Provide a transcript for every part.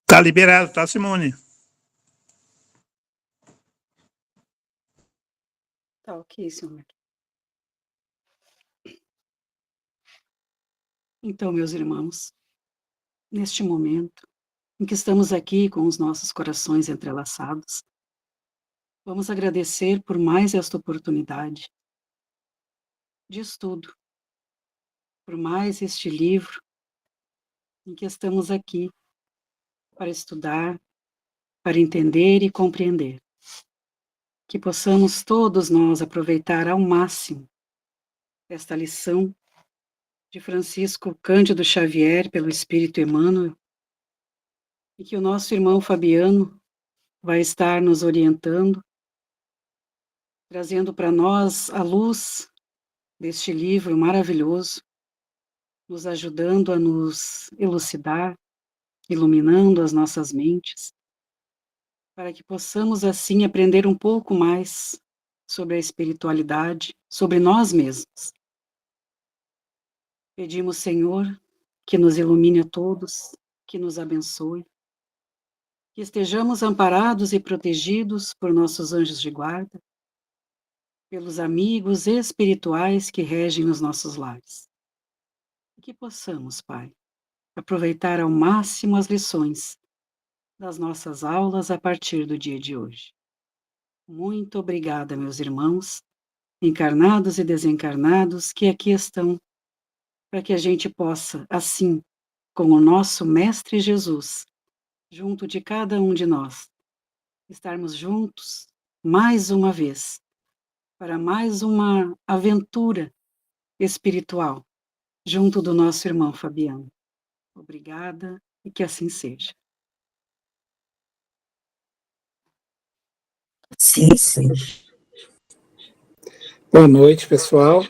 Tá liberado, tá, Simone? Tá ok, senhor. Então, meus irmãos, neste momento em que estamos aqui com os nossos corações entrelaçados, vamos agradecer por mais esta oportunidade de estudo, por mais este livro em que estamos aqui para estudar, para entender e compreender. Que possamos todos nós aproveitar ao máximo esta lição de Francisco Cândido Xavier pelo Espírito Emmanuel, e que o nosso irmão Fabiano vai estar nos orientando, trazendo para nós a luz deste livro maravilhoso, nos ajudando a nos elucidar, iluminando as nossas mentes, para que possamos assim aprender um pouco mais sobre a espiritualidade, sobre nós mesmos. Pedimos, Senhor, que nos ilumine a todos, que nos abençoe, que estejamos amparados e protegidos por nossos anjos de guarda, pelos amigos espirituais que regem os nossos lares. E que possamos, Pai, aproveitar ao máximo as lições das nossas aulas a partir do dia de hoje. Muito obrigada, meus irmãos, encarnados e desencarnados, que aqui estão, para que a gente possa, assim, com o nosso Mestre Jesus, junto de cada um de nós, estarmos juntos mais uma vez, para mais uma aventura espiritual, junto do nosso irmão Fabiano. Obrigada e que assim seja. Sim, sim. Boa noite, pessoal.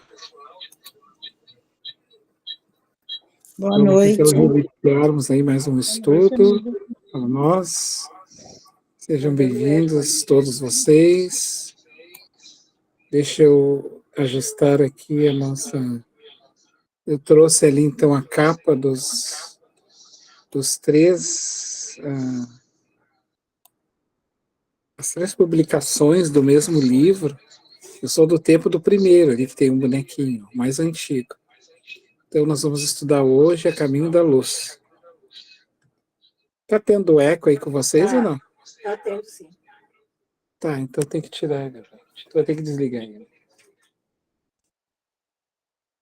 Boa noite. Vamos iniciarmos aí mais um estudo para nós. Sejam bem-vindos todos vocês. Deixa eu ajustar aqui a nossa... Eu trouxe ali, então, a capa dos três... as três publicações do mesmo livro. Eu sou do tempo do primeiro, ali que tem um bonequinho, mais antigo. Então, nós vamos estudar hoje A Caminho da Luz. Tá tendo eco aí com vocês ou não? Tá tendo, sim. Tá, então tem que tirar, gente. Tu vai ter que desligar ainda.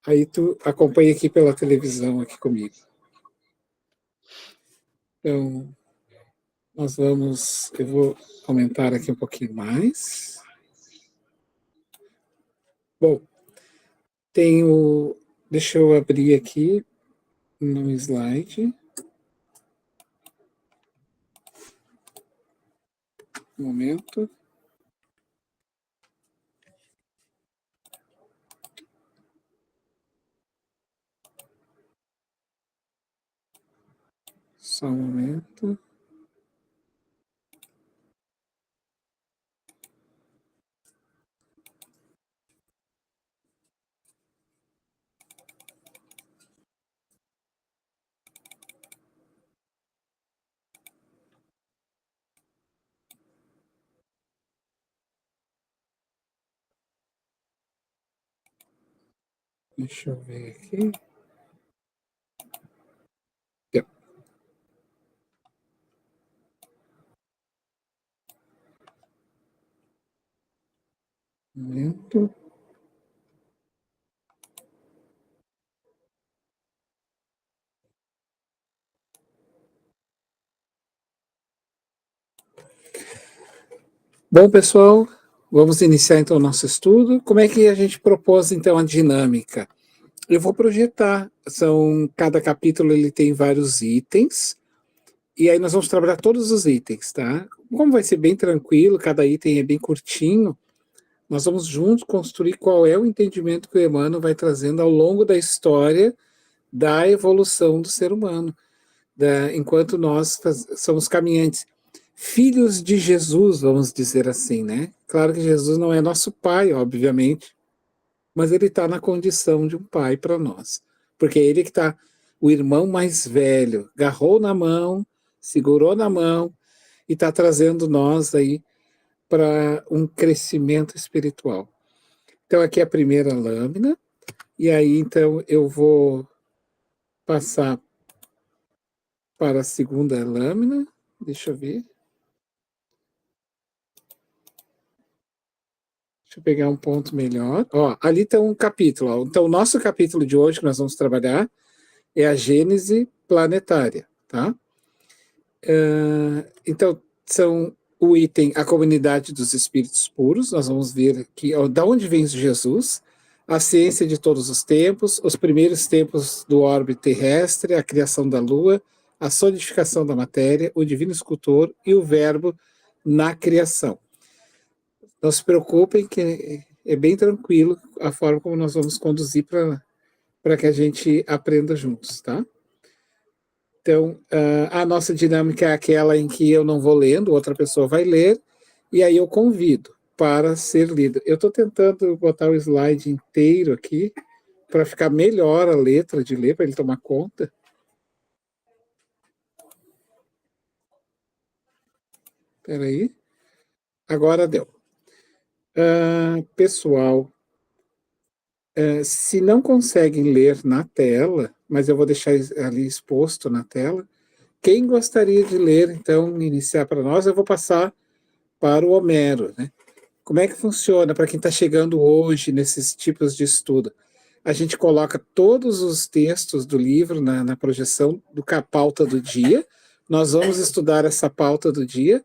Aí tu acompanha aqui pela televisão, aqui comigo. Então, eu vou comentar aqui um pouquinho mais. Bom, deixa eu abrir aqui no slide. Um momento. Só um momento. Deixa eu ver aqui. Yep. Um momento. Bom, pessoal, vamos iniciar então o nosso estudo. Como é que a gente propôs então a dinâmica? Eu vou projetar, cada capítulo ele tem vários itens, e aí nós vamos trabalhar todos os itens, tá? Como vai ser bem tranquilo, cada item é bem curtinho, nós vamos juntos construir qual é o entendimento que o Emmanuel vai trazendo ao longo da história da evolução do ser humano, enquanto nós somos caminhantes. Filhos de Jesus, vamos dizer assim, né? Claro que Jesus não é nosso pai, obviamente, mas ele está na condição de um pai para nós, porque é ele que está o irmão mais velho, agarrou na mão, segurou na mão e está trazendo nós aí para um crescimento espiritual. Então, aqui é a primeira lâmina, e aí, então, eu vou passar para a segunda lâmina. Deixa eu ver. Deixa eu pegar um ponto melhor. Ó, ali está um capítulo. Ó. Então, o nosso capítulo de hoje que nós vamos trabalhar é a Gênese planetária, tá? Então, são o item A Comunidade dos Espíritos Puros. Nós vamos ver aqui, ó, da onde vem Jesus, a ciência de todos os tempos, os primeiros tempos do orbe terrestre, a criação da Lua, a solidificação da matéria, o divino escultor e o verbo na criação. Não se preocupem que é bem tranquilo a forma como nós vamos conduzir para que a gente aprenda juntos, tá? Então, a nossa dinâmica é aquela em que eu não vou lendo, outra pessoa vai ler, e aí eu convido para ser lido. Eu estou tentando botar o slide inteiro aqui, para ficar melhor a letra de ler, para ele tomar conta. Espera aí. Agora deu. Pessoal, se não conseguem ler na tela, mas eu vou deixar ali exposto na tela, quem gostaria de ler, então, iniciar para nós, eu vou passar para o Homero, né? Como é que funciona para quem está chegando hoje nesses tipos de estudo? A gente coloca todos os textos do livro na projeção do pauta do dia, nós vamos estudar essa pauta do dia,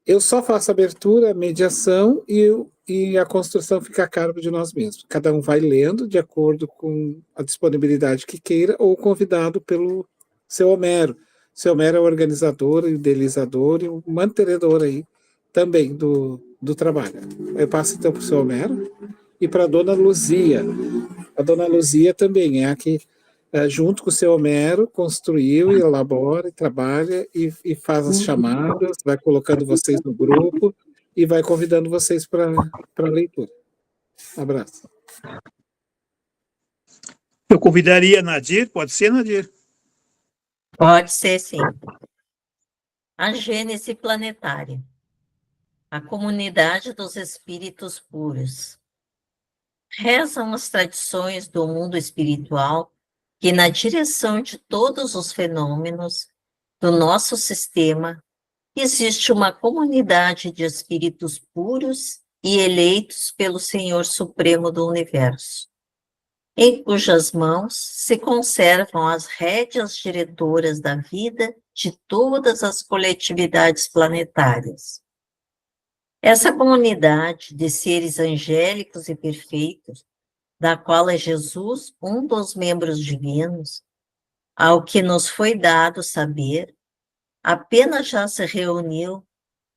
eu só faço a abertura, a mediação e a construção fica a cargo de nós mesmos. Cada um vai lendo de acordo com a disponibilidade que queira ou convidado pelo seu Homero. O seu Homero é o organizador, o idealizador e o mantenedor aí também do trabalho. Eu passo então para o seu Homero e para a dona Luzia. A dona Luzia também é a que, junto com o seu Homero, construiu e elabora e trabalha e faz as chamadas, vai colocando vocês no grupo e vai convidando vocês para a leitura. Um abraço. Eu convidaria a Nadir, pode ser, Nadir? Pode ser, sim. A Gênese planetária. A comunidade dos espíritos puros. Rezam as tradições do mundo espiritual que, na direção de todos os fenômenos do nosso sistema, existe uma comunidade de espíritos puros e eleitos pelo Senhor Supremo do Universo, em cujas mãos se conservam as rédeas diretoras da vida de todas as coletividades planetárias. Essa comunidade de seres angélicos e perfeitos, da qual é Jesus um dos membros divinos, ao que nos foi dado saber, apenas já se reuniu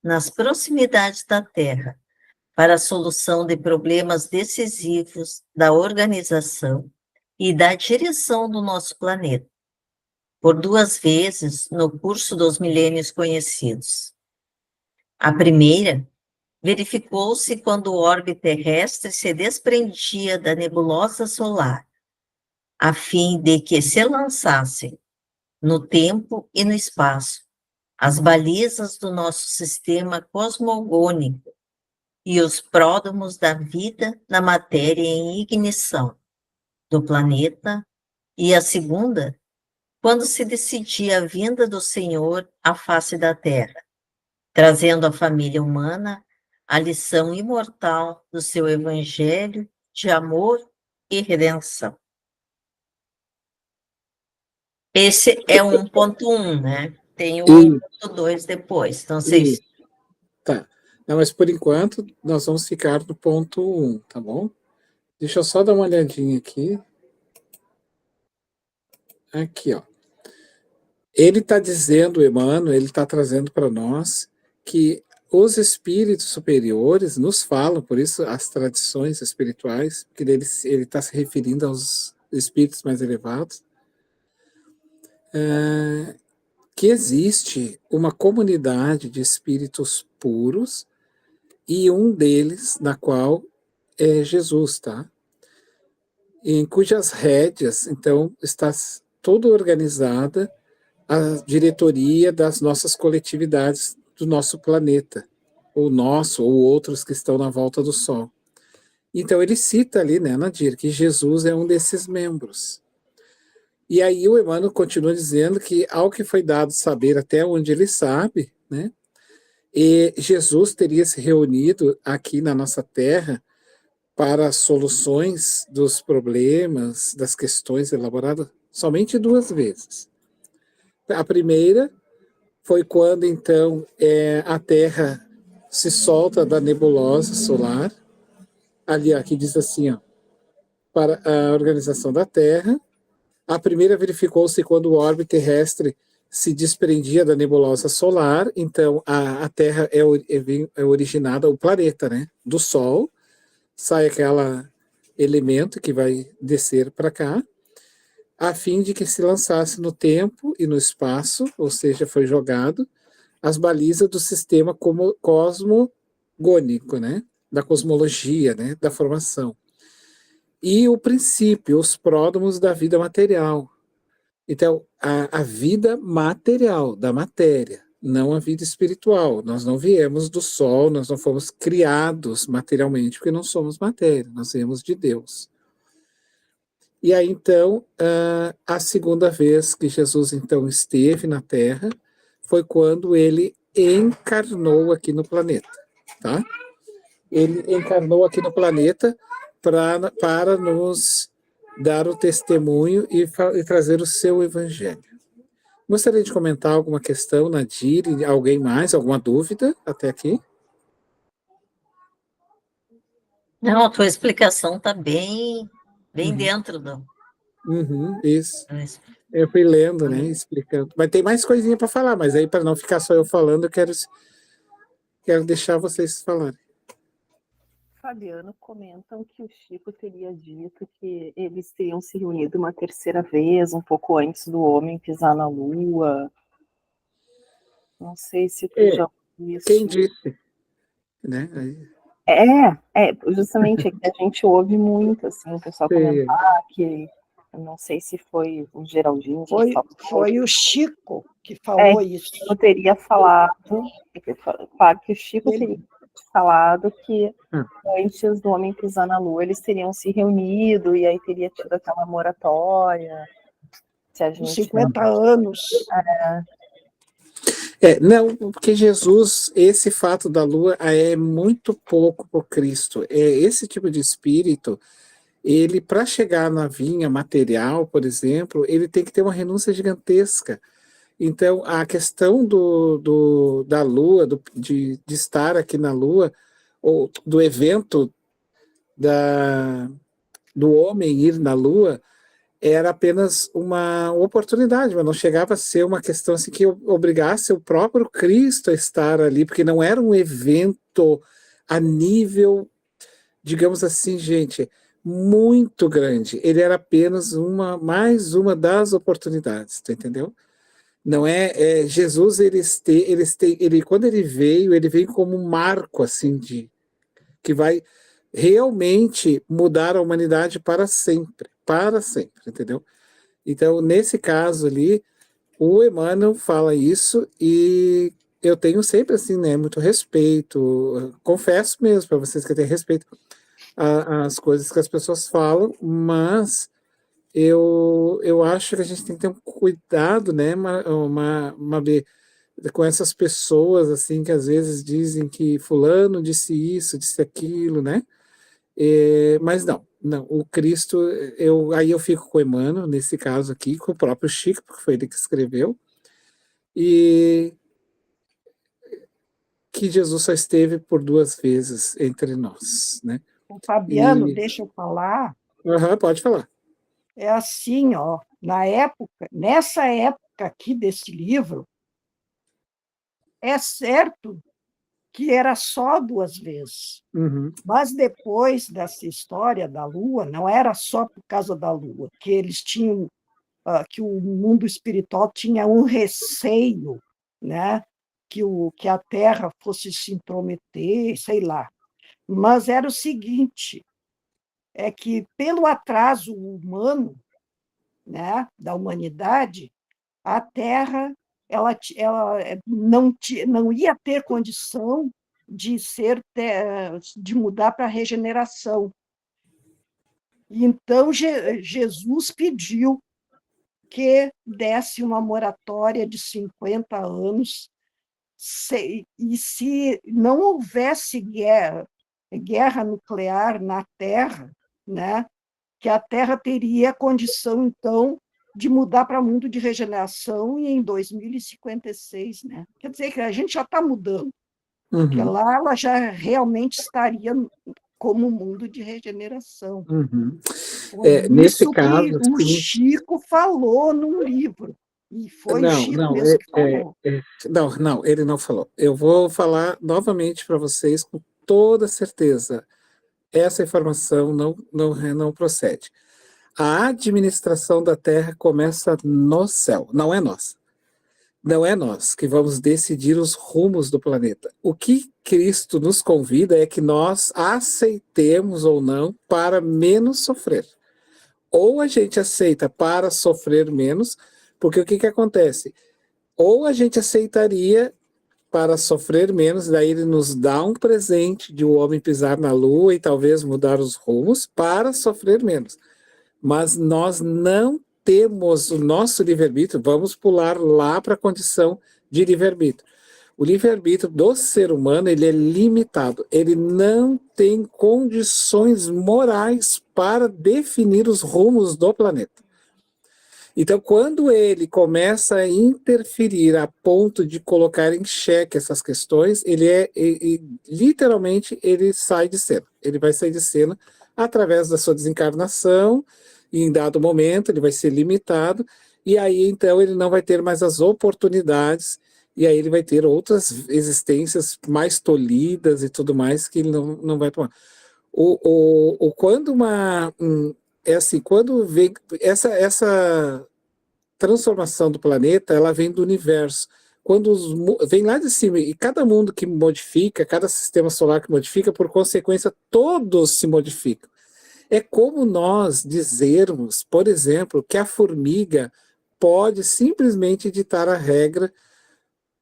nas proximidades da Terra para a solução de problemas decisivos da organização e da direção do nosso planeta, por 2 vezes no curso dos milênios conhecidos. A primeira verificou-se quando o orbe terrestre se desprendia da nebulosa solar, a fim de que se lançassem, no tempo e no espaço, as balizas do nosso sistema cosmogônico e os pródomos da vida na matéria em ignição do planeta, e a segunda, quando se decidia a vinda do Senhor à face da Terra, trazendo à família humana a lição imortal do seu evangelho de amor e redenção. Esse é 1.1, né? Tem o 1.2 depois, então vocês... Tá. Não, mas por enquanto nós vamos ficar no ponto 1, tá bom? Deixa eu só dar uma olhadinha aqui. Aqui, ó. Ele está dizendo, Emmanuel, ele está trazendo para nós que os espíritos superiores nos falam, por isso as tradições espirituais, porque ele está se referindo aos espíritos mais elevados, que existe uma comunidade de espíritos puros e um deles, na qual é Jesus, tá? Em cujas rédeas, então, está toda organizada a diretoria das nossas coletividades do nosso planeta, ou nosso, ou outros que estão na volta do Sol. Então ele cita ali, né, Nadir, que Jesus é um desses membros. E aí o Emmanuel continua dizendo que, ao que foi dado saber até onde ele sabe, né, e Jesus teria se reunido aqui na nossa Terra para soluções dos problemas, das questões elaboradas, somente 2 vezes. A primeira foi quando, então, a Terra se solta da nebulosa solar. Ali, aqui diz assim, ó, para a organização da Terra. A primeira verificou-se quando o orbe terrestre se desprendia da nebulosa solar. Então, a Terra é originada, o planeta, né, do Sol. Sai aquele elemento que vai descer para cá, a fim de que se lançasse no tempo e no espaço, ou seja, foi jogado, as balizas do sistema cosmogônico, né, da cosmologia, né, da formação. E o princípio, os pródromos da vida material. Então, a vida material, da matéria, não a vida espiritual. Nós não viemos do Sol, nós não fomos criados materialmente, porque não somos matéria, nós viemos de Deus. E aí, então, a segunda vez que Jesus, então, esteve na Terra foi quando ele encarnou aqui no planeta, tá? Ele encarnou aqui no planeta para nos dar o testemunho e trazer o seu evangelho. Gostaria de comentar alguma questão, Nadir? Alguém mais? Alguma dúvida até aqui? Não, a tua explicação está bem dentro do... Isso. Eu fui lendo, né, explicando. Mas tem mais coisinha para falar, mas aí, para não ficar só eu falando, eu quero deixar vocês falarem. Fabiano, comentam que o Chico teria dito que eles teriam se reunido uma terceira vez, um pouco antes do homem pisar na Lua. Não sei se tu já ouviu isso. Quem disse? Né? Justamente é que a gente ouve muito, assim, o pessoal comentar que, eu não sei se foi o Geraldinho. Foi o Chico que falou isso. Eu teria falado, claro que o Chico teria falado que antes do homem pisar na Lua, eles teriam se reunido e aí teria tido aquela moratória. Se a gente 50 anos. Não, porque Jesus, esse fato da Lua é muito pouco para o Cristo. Esse tipo de espírito, ele, para chegar na vinha material, por exemplo, ele tem que ter uma renúncia gigantesca. Então, a questão da Lua, de estar aqui na Lua, ou do evento do homem ir na Lua, era apenas uma oportunidade, mas não chegava a ser uma questão assim que obrigasse o próprio Cristo a estar ali, porque não era um evento a nível, digamos assim, gente, muito grande. Ele era apenas mais uma das oportunidades, tá, entendeu? Não Jesus, quando ele veio como um marco assim que vai realmente mudar a humanidade para sempre, entendeu? Então, nesse caso ali, o Emmanuel fala isso e eu tenho sempre assim, né, muito respeito, confesso mesmo para vocês que eu tenho respeito às coisas que as pessoas falam, mas eu acho que a gente tem que ter um cuidado, né, com essas pessoas assim que às vezes dizem que fulano disse isso, disse aquilo, né? Mas não, o Cristo, aí eu fico com o Emmanuel, nesse caso aqui, com o próprio Chico, porque foi ele que escreveu, e que Jesus só esteve por 2 vezes entre nós, né? O Fabiano, deixa eu falar. Pode falar. É assim, ó, nessa época aqui desse livro, é certo que era só 2 vezes. Mas depois dessa história da Lua, não era só por causa da Lua, que eles tinham, que o mundo espiritual tinha um receio, né? Que a Terra fosse se intrometer, sei lá. Mas era o seguinte, é que pelo atraso humano, né, da humanidade, a Terra ela não ia ter condição de mudar para a regeneração. Então, Jesus pediu que desse uma moratória de 50 anos, e se não houvesse guerra nuclear na Terra, né, que a Terra teria condição, então, de mudar para o mundo de regeneração e em 2056. Né? Quer dizer que a gente já está mudando, porque lá ela já realmente estaria como um mundo de regeneração. Por Nesse isso caso, que o sim. Chico falou num livro, e foi o Chico mesmo que falou. Não, ele não falou. Eu vou falar novamente para vocês com toda certeza. Essa informação não procede. A administração da Terra começa no céu, não é nossa. Não é nós que vamos decidir os rumos do planeta. O que Cristo nos convida é que nós aceitemos ou não para menos sofrer. Ou a gente aceita para sofrer menos, porque o que acontece? Ou a gente aceitaria para sofrer menos, daí ele nos dá um presente de o homem pisar na lua e talvez mudar os rumos para sofrer menos. Mas nós não temos o nosso livre-arbítrio, vamos pular lá para a condição de livre-arbítrio. O livre-arbítrio do ser humano, ele é limitado, ele não tem condições morais para definir os rumos do planeta. Então, quando ele começa a interferir a ponto de colocar em xeque essas questões, literalmente ele sai de cena. Ele vai sair de cena através da sua desencarnação, e em dado momento ele vai ser limitado, e aí então ele não vai ter mais as oportunidades, e aí ele vai ter outras existências mais tolhidas e tudo mais que ele não vai tomar. Quando quando vem essa transformação do planeta, ela vem do universo. Quando vem lá de cima, e cada mundo que modifica, cada sistema solar que modifica, por consequência, todos se modificam. É como nós dizermos, por exemplo, que a formiga pode simplesmente ditar a regra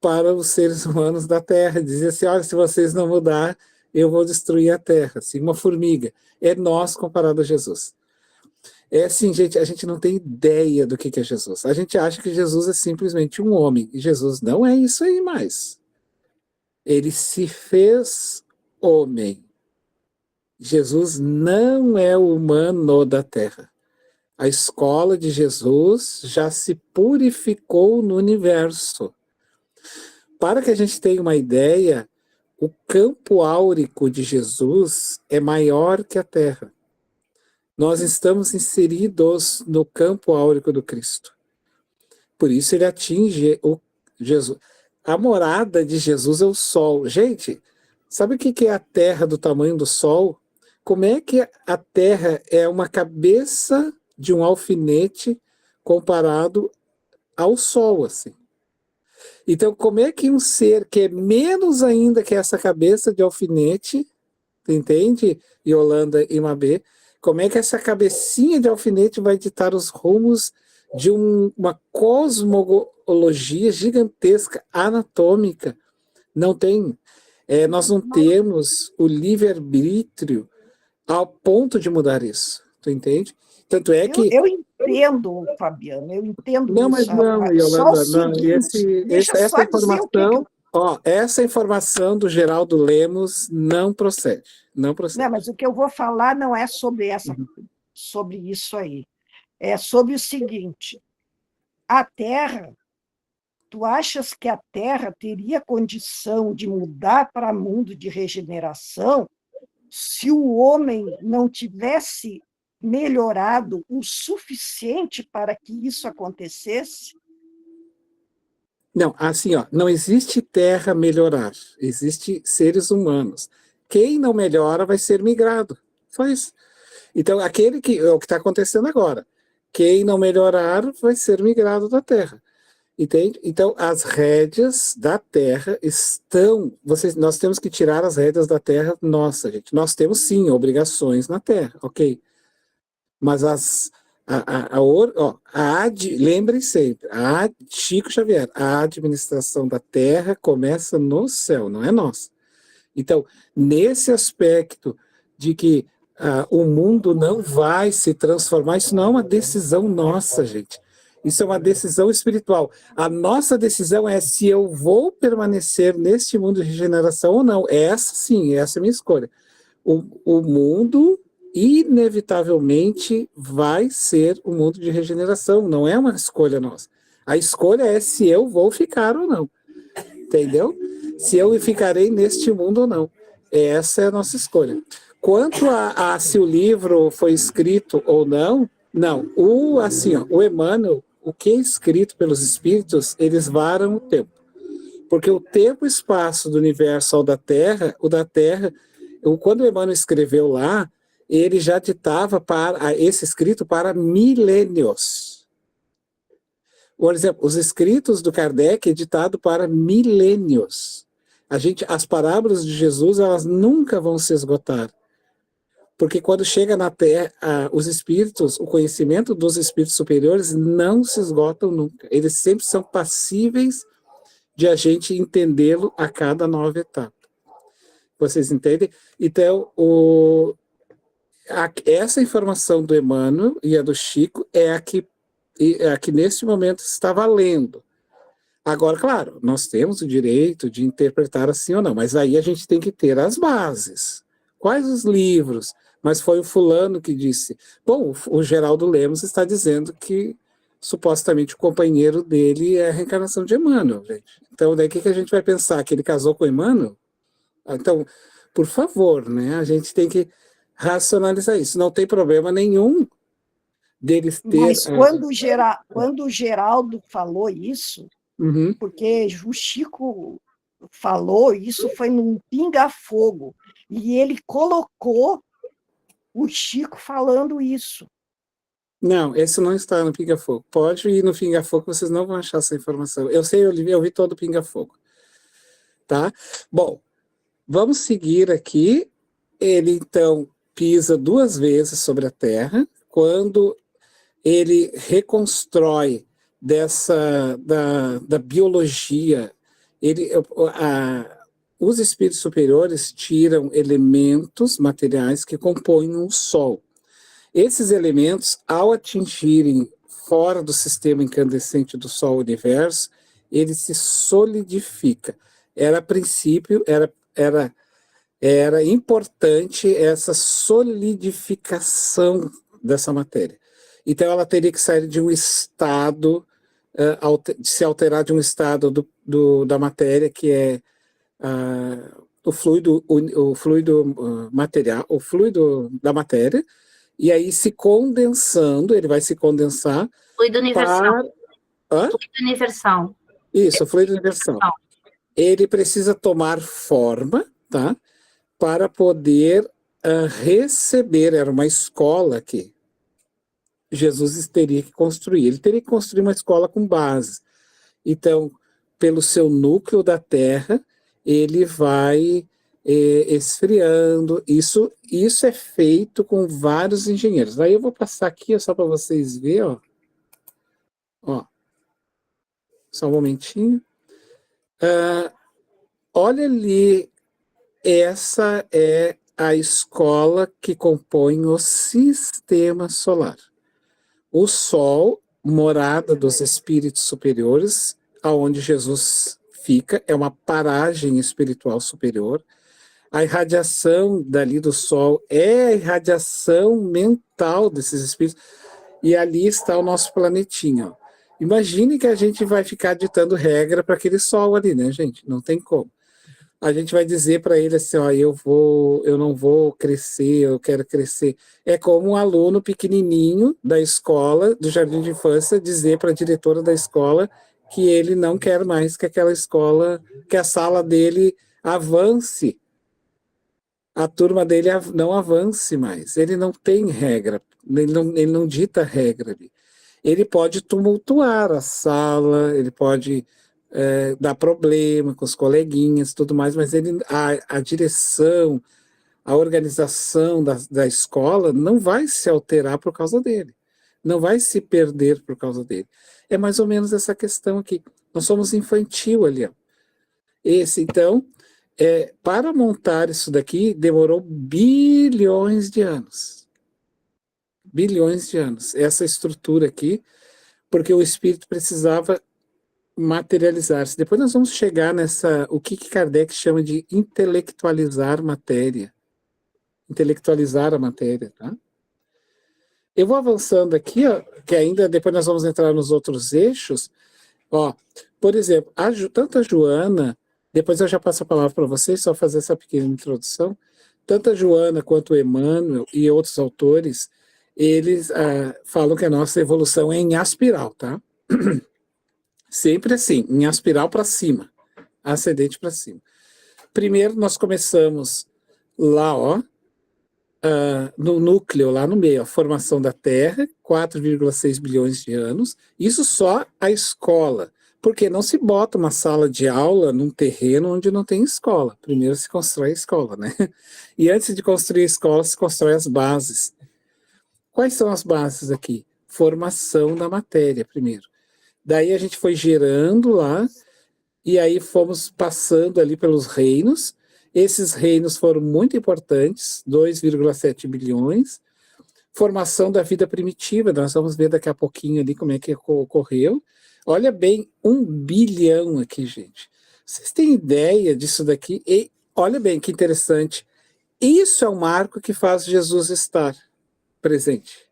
para os seres humanos da Terra, dizer assim, olha, se vocês não mudar, eu vou destruir a Terra. Assim, uma formiga. É nós comparado a Jesus. É assim, gente, a gente não tem ideia do que é Jesus. A gente acha que Jesus é simplesmente um homem, e Jesus não é isso aí mais. Ele se fez homem. Jesus não é o humano da Terra. A escola de Jesus já se purificou no universo. Para que a gente tenha uma ideia, o campo áurico de Jesus é maior que a Terra. Nós estamos inseridos no campo áurico do Cristo. Por isso ele atinge o Jesus. A morada de Jesus é o Sol. Gente, sabe o que é a Terra do tamanho do Sol? Como é que a Terra é uma cabeça de um alfinete comparado ao Sol, assim? Então, como é que um ser que é menos ainda que essa cabeça de alfinete, entende, Yolanda e Mabê, como é que essa cabecinha de alfinete vai ditar os rumos de uma cosmologia gigantesca, anatômica? Não tem. Nós não temos o livre-arbítrio ao ponto de mudar isso. Tu entende? Tanto é que... Eu entendo, Fabiano, eu entendo não, isso. Mas não, Yolanda, não. Essa informação... essa informação do Geraldo Lemos não procede. Não procede. Não, mas o que eu vou falar não é sobre isso aí. É sobre o seguinte: a Terra, tu achas que a Terra teria condição de mudar para mundo de regeneração se o homem não tivesse melhorado o suficiente para que isso acontecesse? Não, assim, não existe terra melhorar, existe seres humanos. Quem não melhora vai ser migrado. Só isso. Então, aquele que é o que está acontecendo agora. Quem não melhorar vai ser migrado da Terra. Entende? Então, as rédeas da Terra estão... nós temos que tirar as rédeas da Terra nossa, gente. Nós temos, sim, obrigações na Terra, ok? Mas Lembrem sempre, Chico Xavier, a administração da Terra começa no céu, não é nossa. Então, nesse aspecto de que o mundo não vai se transformar, isso não é uma decisão nossa, gente. Isso é uma decisão espiritual. A nossa decisão é se eu vou permanecer neste mundo de regeneração ou não. Essa sim, essa é a minha escolha. O mundo inevitavelmente vai ser um mundo de regeneração, não é uma escolha nossa. A escolha é se eu vou ficar ou não, entendeu? Se eu ficarei neste mundo ou não. Essa é a nossa escolha. Quanto a se o livro foi escrito ou não, não. O Emmanuel, o que é escrito pelos espíritos, eles varam o tempo. Porque o tempo e espaço do universo ao da Terra, quando o Emmanuel escreveu lá, ele já ditava esse escrito para milênios. Por exemplo, os escritos do Kardec é ditado para milênios. As parábolas de Jesus, elas nunca vão se esgotar. Porque quando chega na Terra, os espíritos, o conhecimento dos espíritos superiores não se esgotam nunca. Eles sempre são passíveis de a gente entendê-lo a cada nova etapa. Vocês entendem? Então, essa informação do Emmanuel e a do Chico é a que neste momento está valendo. Agora, claro, nós temos o direito de interpretar assim ou não, mas aí a gente tem que ter as bases. Quais os livros? Mas foi o fulano que disse. Bom, o Geraldo Lemos está dizendo que supostamente o companheiro dele é a reencarnação de Emmanuel, gente. Então, daí o que a gente vai pensar? Que ele casou com Emmanuel? Então, por favor, né? A gente tem que racionalizar isso. Não tem problema nenhum deles ter... Mas quando o Geraldo falou isso, porque o Chico falou, isso foi num pinga-fogo, e ele colocou o Chico falando isso. Não, esse não está no Pinga-Fogo. Pode ir no Pinga-Fogo, vocês não vão achar essa informação. Eu sei, eu vi todo o Pinga-Fogo. Tá? Bom, vamos seguir aqui. Ele, então, pisa 2 vezes sobre a Terra, quando ele reconstrói da biologia, os espíritos superiores tiram elementos materiais que compõem o Sol. Esses elementos, ao atingirem fora do sistema incandescente do Sol Universo, ele se solidifica. A princípio, era importante essa solidificação dessa matéria. Então, ela teria que sair de um estado, se alterar de um estado da matéria, que é o fluido material, o fluido da matéria, e aí se condensando, ele vai se condensar. Fluido universal. Fluido universal. Isso, fluido universal. Ele precisa tomar forma, tá? Para poder receber, era uma escola que Jesus teria que construir. Ele teria que construir uma escola com base. Então, pelo seu núcleo da Terra, ele vai esfriando. Isso é feito com vários engenheiros. Aí eu vou passar aqui só para vocês verem. Ó. Só um momentinho. Olha ali, essa é a escola que compõe o sistema solar. O Sol, morada dos espíritos superiores, aonde Jesus fica, é uma paragem espiritual superior. A irradiação dali do Sol é a irradiação mental desses espíritos, e ali está o nosso planetinha. Imagine que a gente vai ficar ditando regra para aquele Sol ali, né, gente? Não tem como. A gente vai dizer para ele assim, ó, eu não vou crescer, eu quero crescer. É como um aluno pequenininho da escola, do jardim de infância, dizer para a diretora da escola que ele não quer mais que aquela escola, que a sala dele avance, a turma dele não avance mais. Ele não tem regra, ele não dita regra ali. Ele pode tumultuar a sala, ele pode dar problema com os coleguinhas, tudo mais, mas a direção, a organização da escola não vai se alterar por causa dele. não vai se perder por causa dele. É mais ou menos essa questão aqui. Nós somos infantil ali, ó. Então, para montar isso daqui, demorou bilhões de anos. Bilhões de anos. Essa estrutura aqui, porque o espírito precisava materializar-se. Depois nós vamos chegar o que Kardec chama de intelectualizar matéria. Intelectualizar a matéria, tá? Eu vou avançando aqui, ó, que ainda depois nós vamos entrar nos outros eixos. Ó, por exemplo, tanto a Joana, depois eu já passo a palavra para vocês, só fazer essa pequena introdução. Tanto a Joana quanto o Emmanuel e outros autores, eles falam que a nossa evolução é em aspiral, tá? Sempre assim, em aspiral para cima, ascendente para cima. Primeiro nós começamos lá, ó, no núcleo, lá no meio, a formação da Terra, 4,6 bilhões de anos, isso só a escola, porque não se bota uma sala de aula num terreno onde não tem escola, primeiro se constrói a escola, né? E antes de construir a escola, se constrói as bases. Quais são as bases aqui? Formação da matéria, primeiro. Daí a gente foi gerando lá, e aí fomos passando ali pelos reinos. Esses reinos foram muito importantes, 2,7 bilhões. Formação da vida primitiva, nós vamos ver daqui a pouquinho ali como é que ocorreu. Olha bem, 1 bilhão aqui, gente. Vocês têm ideia disso daqui? E olha bem que interessante. Isso é o marco que faz Jesus estar presente.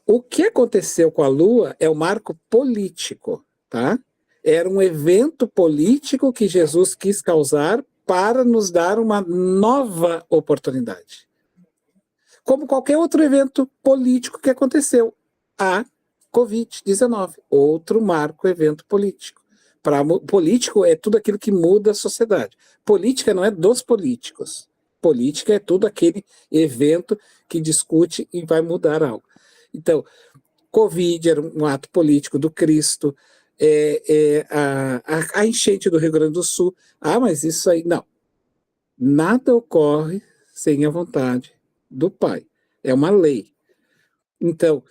O que aconteceu com a Lua é o marco político, tá? Era um evento político que Jesus quis causar para nos dar uma nova oportunidade. Como qualquer outro evento político que aconteceu, a Covid-19, outro marco evento político. Político é tudo aquilo que muda a sociedade. Política não é dos políticos. Política é todo aquele evento que discute e vai mudar algo. Então, Covid era um ato político do Cristo, a enchente do Rio Grande do Sul. Mas isso aí, não. Nada ocorre sem a vontade do Pai. É uma lei. Então,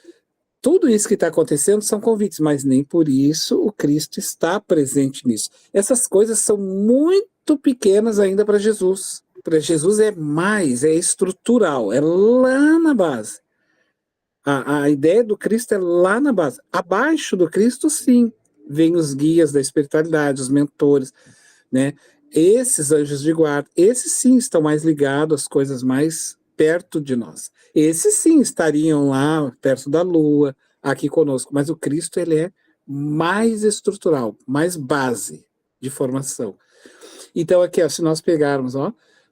tudo isso que está acontecendo são convites, mas nem por isso o Cristo está presente nisso. Essas coisas são muito pequenas ainda para Jesus. Para Jesus é estrutural, é lá na base. A ideia do Cristo é lá na base. Abaixo do Cristo, sim, vem os guias da espiritualidade, os mentores, né? Esses anjos de guarda, esses sim estão mais ligados às coisas mais perto de nós. Esses sim estariam lá perto da Lua, aqui conosco, mas o Cristo ele é mais estrutural, mais base de formação. Então aqui, ó, se nós pegarmos, ó,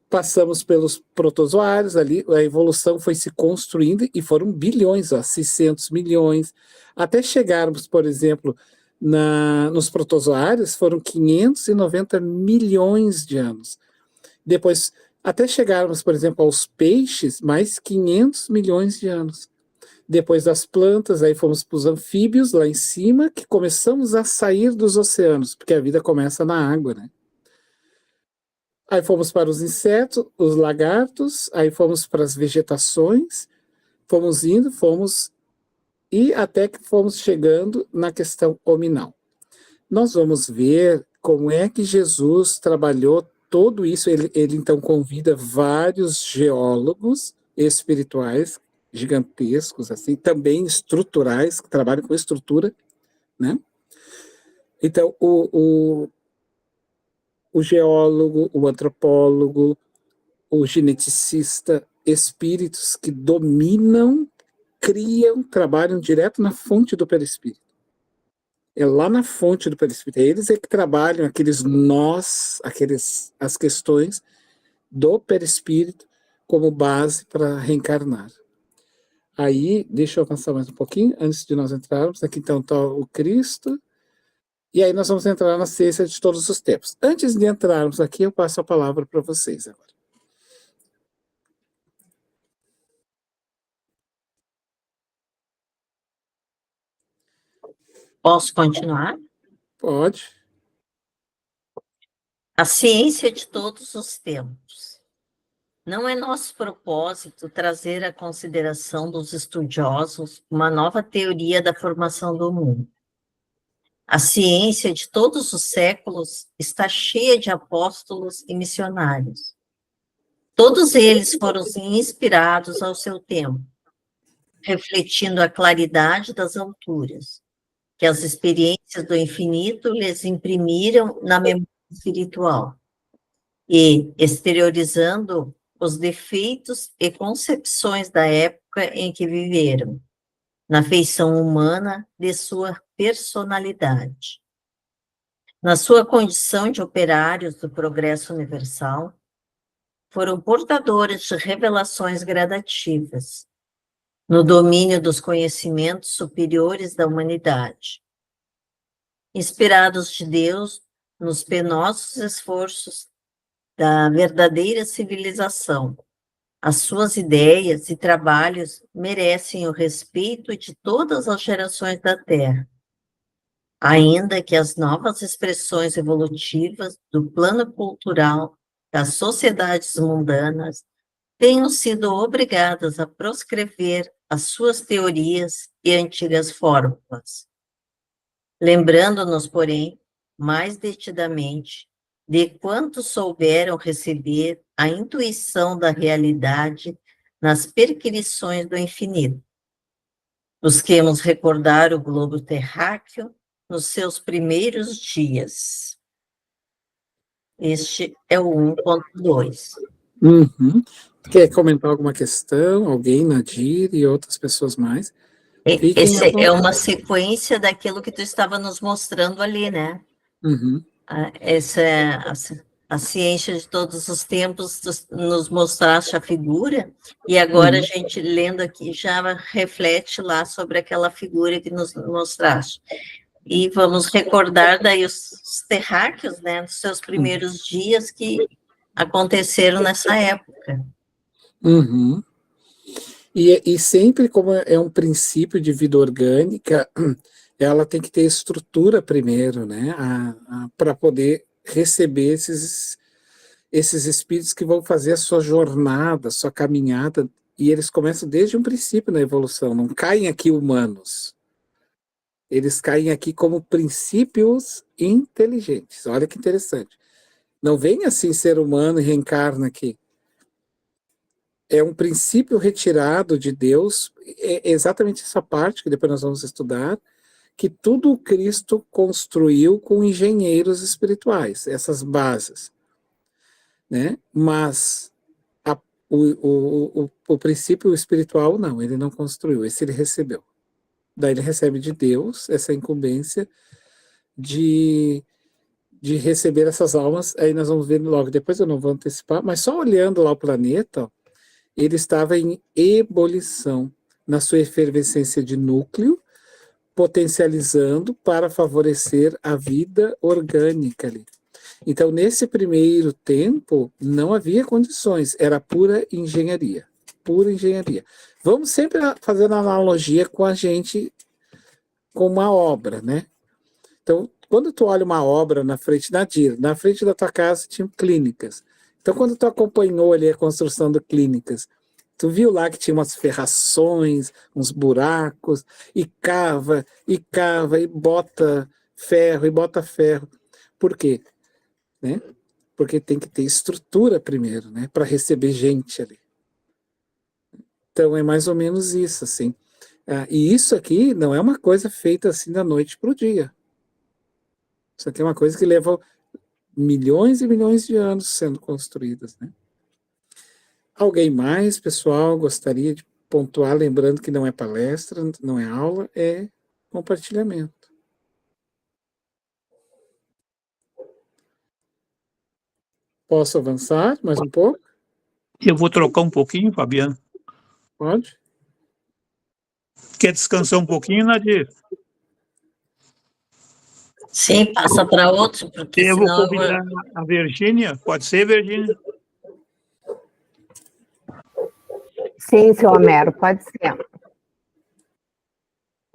passamos pelos protozoários ali, a evolução foi se construindo e foram bilhões, ó, 600 milhões, até chegarmos, por exemplo, nos protozoários, foram 590 milhões de anos. Depois, até chegarmos, por exemplo, aos peixes, mais 500 milhões de anos. Depois das plantas, aí fomos para os anfíbios, lá em cima, que começamos a sair dos oceanos, porque a vida começa na água, né? Aí fomos para os insetos, os lagartos, aí fomos para as vegetações, fomos indo, e até que fomos chegando na questão hominal. Nós vamos ver como é que Jesus trabalhou tudo isso. Ele então convida vários geólogos espirituais gigantescos, assim, também estruturais, que trabalham com estrutura, né? Então, o geólogo, o antropólogo, o geneticista, espíritos que dominam, criam, trabalham direto na fonte do perispírito. É lá na fonte do perispírito. É eles que trabalham aqueles nós, as questões do perispírito como base para reencarnar. Aí, deixa eu avançar mais um pouquinho, antes de nós entrarmos. Aqui então está o Cristo. E aí nós vamos entrar na ciência de todos os tempos. Antes de entrarmos aqui, eu passo a palavra para vocês agora. Posso continuar? Pode. A ciência de todos os tempos. Não é nosso propósito trazer à consideração dos estudiosos uma nova teoria da formação do mundo. A ciência de todos os séculos está cheia de apóstolos e missionários. Todos eles foram inspirados ao seu tempo, refletindo a claridade das alturas, que as experiências do infinito lhes imprimiram na memória espiritual, e exteriorizando os defeitos e concepções da época em que viveram, na feição humana de sua personalidade. Na sua condição de operários do progresso universal, foram portadores de revelações gradativas, no domínio dos conhecimentos superiores da humanidade. Inspirados de Deus nos penosos esforços da verdadeira civilização, as suas ideias e trabalhos merecem o respeito de todas as gerações da Terra, ainda que as novas expressões evolutivas do plano cultural das sociedades mundanas tenham sido obrigadas a proscrever as suas teorias e antigas fórmulas. Lembrando-nos, porém, mais detidamente, de quanto souberam receber a intuição da realidade nas perquisições do infinito. Busquemos recordar o globo terráqueo nos seus primeiros dias. Este é o 1.2. Uhum. Quer comentar alguma questão? Alguém, Nadir e outras pessoas mais? Esse é uma sequência daquilo que tu estava nos mostrando ali, né? Uhum. Essa é a ciência de todos os tempos, nos mostraste a figura, e agora a gente, lendo aqui, já reflete lá sobre aquela figura que nos mostraste. E vamos recordar daí os terráqueos, né, dos seus primeiros dias que aconteceram nessa época. Uhum. E sempre, como é um princípio de vida orgânica, ela tem que ter estrutura primeiro, né, para poder receber esses espíritos que vão fazer a sua jornada, a sua caminhada, e eles começam desde um princípio na evolução, não caem aqui humanos. Eles caem aqui como princípios inteligentes. Olha que interessante. Não vem assim ser humano e reencarna aqui. É um princípio retirado de Deus, é exatamente essa parte que depois nós vamos estudar, que tudo o Cristo construiu com engenheiros espirituais, essas bases, né? Mas o princípio espiritual não, ele não construiu, esse ele recebeu. Daí ele recebe de Deus essa incumbência de receber essas almas, aí nós vamos ver logo depois, eu não vou antecipar, mas só olhando lá o planeta, ó, ele estava em ebulição, na sua efervescência de núcleo, potencializando para favorecer a vida orgânica ali. Então, nesse primeiro tempo, não havia condições, era pura engenharia, pura engenharia. Vamos sempre fazendo analogia com a gente, com uma obra, né? Então, quando tu olha uma obra na frente na frente da tua casa tinham clínicas. Então, quando tu acompanhou ali a construção de clínicas, tu viu lá que tinha umas ferrações, uns buracos, e cava, e bota ferro, e bota ferro. Por quê? Né? Porque tem que ter estrutura primeiro, né? Para receber gente ali. Então, é mais ou menos isso, assim. E isso aqui não é uma coisa feita assim da noite para o dia. Isso aqui é uma coisa que leva milhões e milhões de anos sendo construídas, né? Alguém mais, pessoal, gostaria de pontuar, lembrando que não é palestra, não é aula, é compartilhamento. Posso avançar mais um pouco? Eu vou trocar um pouquinho, Fabiano. Pode? Quer descansar um pouquinho, Nadir? Sim, passa para outro, porque Eu senão... vou convidar a Virgínia. Pode ser, Virgínia? Sim, seu Homero, pode ser.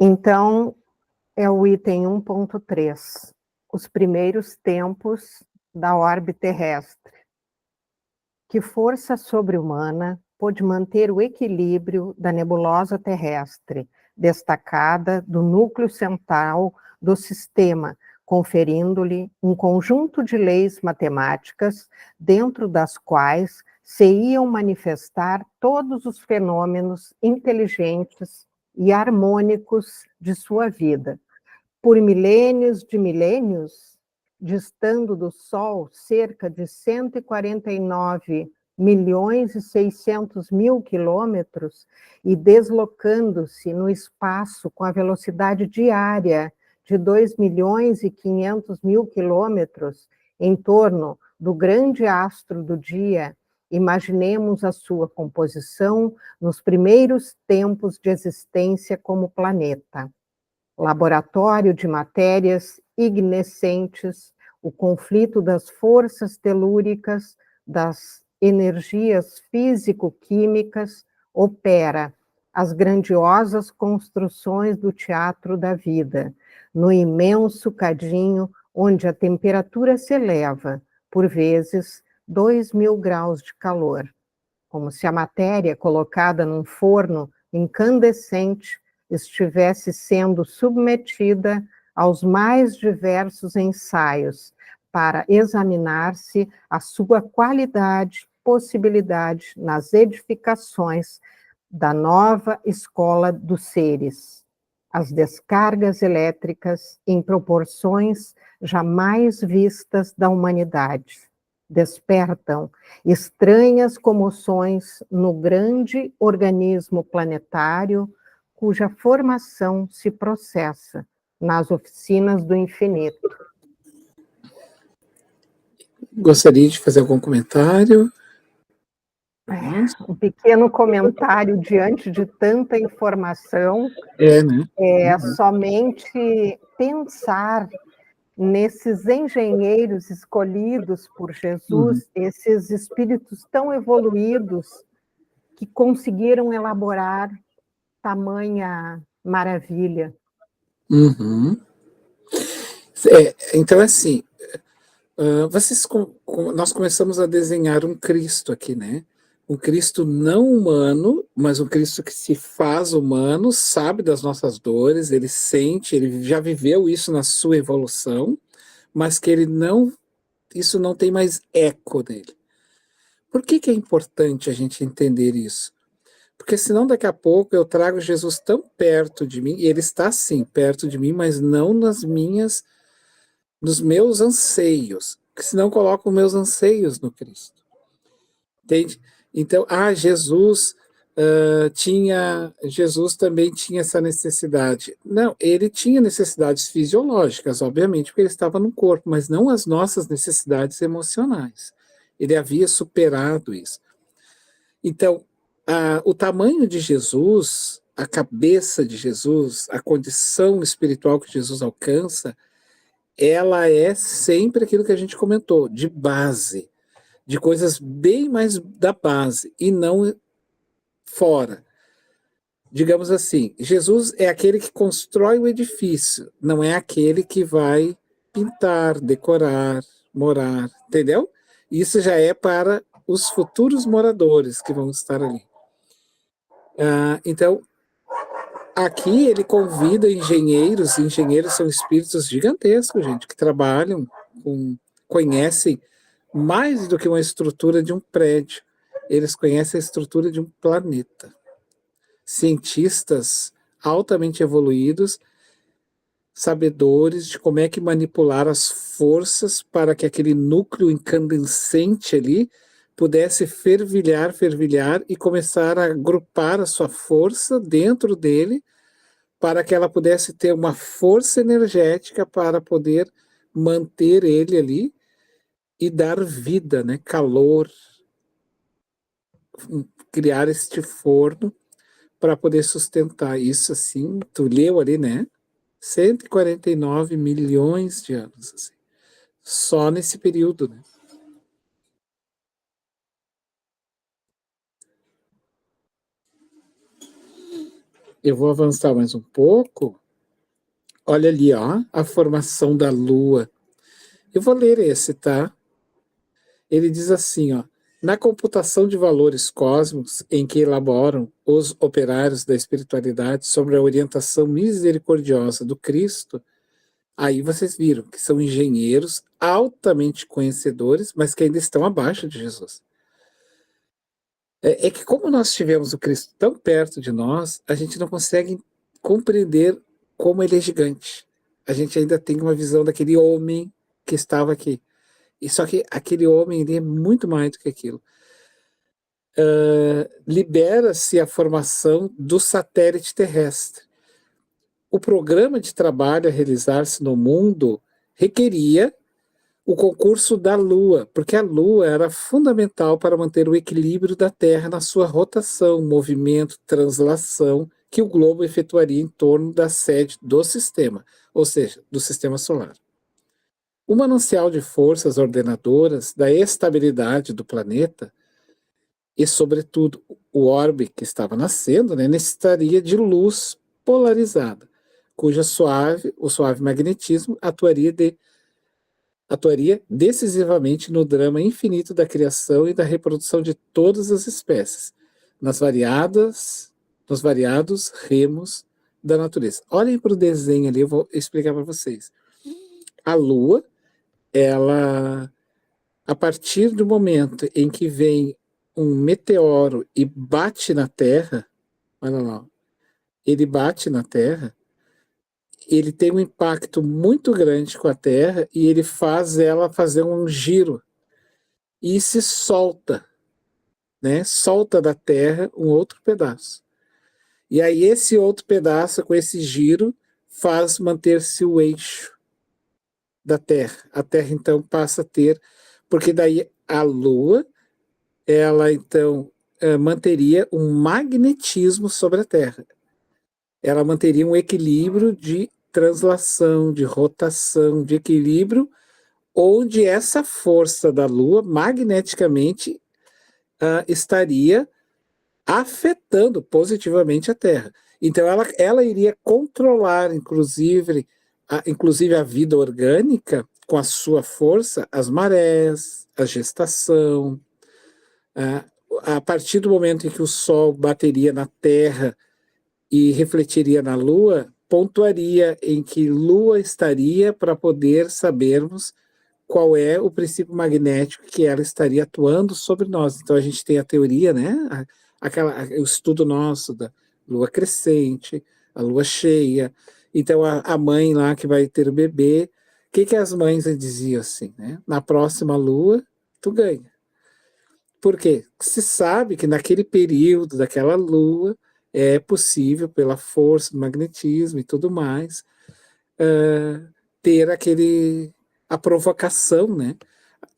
Então, é o item 1.3, os primeiros tempos da orbe terrestre, que força sobre-humana pôde manter o equilíbrio da nebulosa terrestre, destacada do núcleo central do sistema, conferindo-lhe um conjunto de leis matemáticas, dentro das quais se iam manifestar todos os fenômenos inteligentes e harmônicos de sua vida. Por milênios de milênios, distando do Sol cerca de 149.600.000 quilômetros e deslocando-se no espaço com a velocidade diária de 2.500.000 quilômetros em torno do grande astro do dia, imaginemos a sua composição nos primeiros tempos de existência como planeta. Laboratório de matérias ignescentes, o conflito das forças telúricas, das energias físico-químicas, opera as grandiosas construções do teatro da vida, no imenso cadinho onde a temperatura se eleva, por vezes, 2.000 graus de calor, como se a matéria colocada num forno incandescente estivesse sendo submetida aos mais diversos ensaios para examinar-se a sua qualidade, possibilidade nas edificações da nova escola dos seres. As descargas elétricas em proporções jamais vistas da humanidade despertam estranhas comoções no grande organismo planetário cuja formação se processa nas oficinas do infinito. Gostaria de fazer algum comentário? Um pequeno comentário diante de tanta informação. Né? Somente pensar nesses engenheiros escolhidos por Jesus, esses espíritos tão evoluídos que conseguiram elaborar tamanha maravilha. Então, assim, nós começamos a desenhar um Cristo aqui, né? Um Cristo não humano, mas um Cristo que se faz humano, sabe das nossas dores, ele sente, ele já viveu isso na sua evolução, mas que isso não tem mais eco dele. Por que é importante a gente entender isso? Porque senão daqui a pouco eu trago Jesus tão perto de mim, e ele está sim perto de mim, mas não nos meus anseios, porque senão eu coloco os meus anseios no Cristo. Entende? Então, Jesus também tinha essa necessidade. Não, ele tinha necessidades fisiológicas, obviamente, porque ele estava no corpo, mas não as nossas necessidades emocionais. Ele havia superado isso. Então, o tamanho de Jesus, a cabeça de Jesus, a condição espiritual que Jesus alcança, ela é sempre aquilo que a gente comentou, de base, de coisas bem mais da base, e não fora. Digamos assim, Jesus é aquele que constrói o edifício, não é aquele que vai pintar, decorar, morar, entendeu? Isso já é para os futuros moradores que vão estar ali. Então, aqui ele convida engenheiros são espíritos gigantescos, gente, que trabalham, conhecem mais do que uma estrutura de um prédio, eles conhecem a estrutura de um planeta. Cientistas altamente evoluídos, sabedores de como é que manipular as forças para que aquele núcleo incandescente ali pudesse fervilhar e começar a agrupar a sua força dentro dele para que ela pudesse ter uma força energética para poder manter ele ali e dar vida, né? Calor, criar este forno para poder sustentar isso assim. Tu leu ali, né? 149 milhões de anos, assim. Só nesse período, né? Eu vou avançar mais um pouco. Olha ali, ó, a formação da Lua. Eu vou ler esse, tá? Ele diz assim, ó, Na computação de valores cósmicos em que elaboram os operários da espiritualidade sobre a orientação misericordiosa do Cristo, aí vocês viram que são engenheiros altamente conhecedores, mas que ainda estão abaixo de Jesus. É que como nós tivemos o Cristo tão perto de nós, a gente não consegue compreender como ele é gigante. A gente ainda tem uma visão daquele homem que estava aqui. E só que aquele homem ele é muito mais do que aquilo. Libera-se a formação do satélite terrestre. O programa de trabalho a realizar-se no mundo requeria o concurso da Lua, porque a Lua era fundamental para manter o equilíbrio da Terra na sua rotação, movimento, translação, que o globo efetuaria em torno da sede do sistema, ou seja, do sistema solar. O manancial de forças ordenadoras da estabilidade do planeta e, sobretudo, o orbe que estava nascendo, necessitaria de luz polarizada, cuja o suave magnetismo atuaria decisivamente no drama infinito da criação e da reprodução de todas as espécies, nos variados remos da natureza. Olhem para o desenho ali, eu vou explicar para vocês. A Lua, ela, a partir do momento em que vem um meteoro e bate na Terra, olha lá, ele bate na Terra, ele tem um impacto muito grande com a Terra e ele faz ela fazer um giro e se solta, solta da Terra um outro pedaço. E aí esse outro pedaço, com esse giro, faz manter-se o eixo da Terra. A Terra, então, passa a ter... Porque daí a Lua, ela, então, manteria um magnetismo sobre a Terra. Ela manteria um equilíbrio de translação, de rotação, de equilíbrio, onde essa força da Lua, magneticamente, estaria afetando positivamente a Terra. Então, ela iria controlar, inclusive a vida orgânica, com a sua força, as marés, a gestação. A partir do momento em que o Sol bateria na Terra e refletiria na Lua, pontuaria em que Lua estaria para poder sabermos qual é o princípio magnético que ela estaria atuando sobre nós. Então, a gente tem a teoria, o estudo nosso da Lua crescente, a Lua cheia. Então, a mãe lá que vai ter o bebê, o que as mães diziam assim, Na próxima Lua, tu ganha. Por quê? Se sabe que naquele período daquela Lua é possível, pela força do magnetismo e tudo mais, ter a provocação,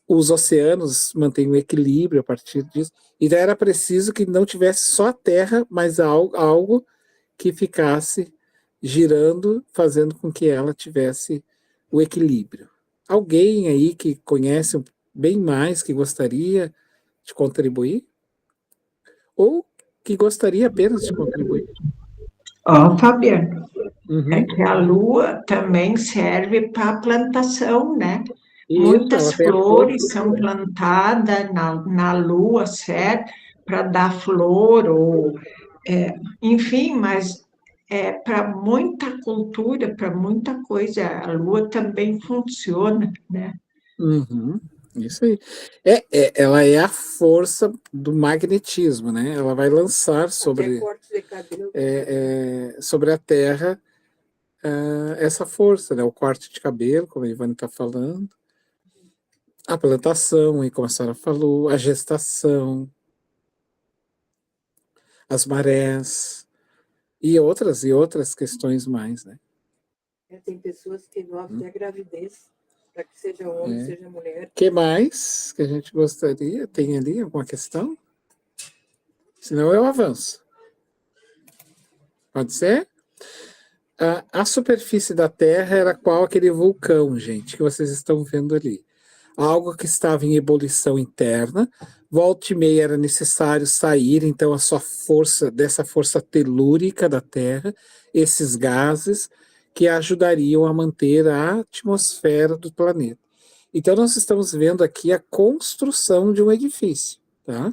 Os oceanos mantêm o equilíbrio a partir disso. Então era preciso que não tivesse só a Terra, mas algo que ficasse girando, fazendo com que ela tivesse o equilíbrio. Alguém aí que conhece bem mais, que gostaria de contribuir? Ou que gostaria apenas de contribuir? Fabiano, é que a Lua também serve para plantação, Muitas flores são plantadas na Lua, certo? Para dar flor, enfim, mas para muita cultura, para muita coisa, a Lua também funciona, Isso aí. Ela é a força do magnetismo, Ela vai lançar sobre a Terra essa força, o corte de cabelo, como a Ivane está falando, a plantação, aí como a senhora falou, a gestação, as marés e outras questões mais, Tem pessoas que envolvem até a gravidez, para que seja homem, seja mulher. O que mais que a gente gostaria? Tem ali alguma questão? Senão eu avanço. Pode ser? A superfície da Terra era qual aquele vulcão, gente, que vocês estão vendo ali. Algo que estava em ebulição interna, volta e meia era necessário sair, então, a sua força, dessa força telúrica da Terra, esses gases que ajudariam a manter a atmosfera do planeta. Então, nós estamos vendo aqui a construção de um edifício. tá?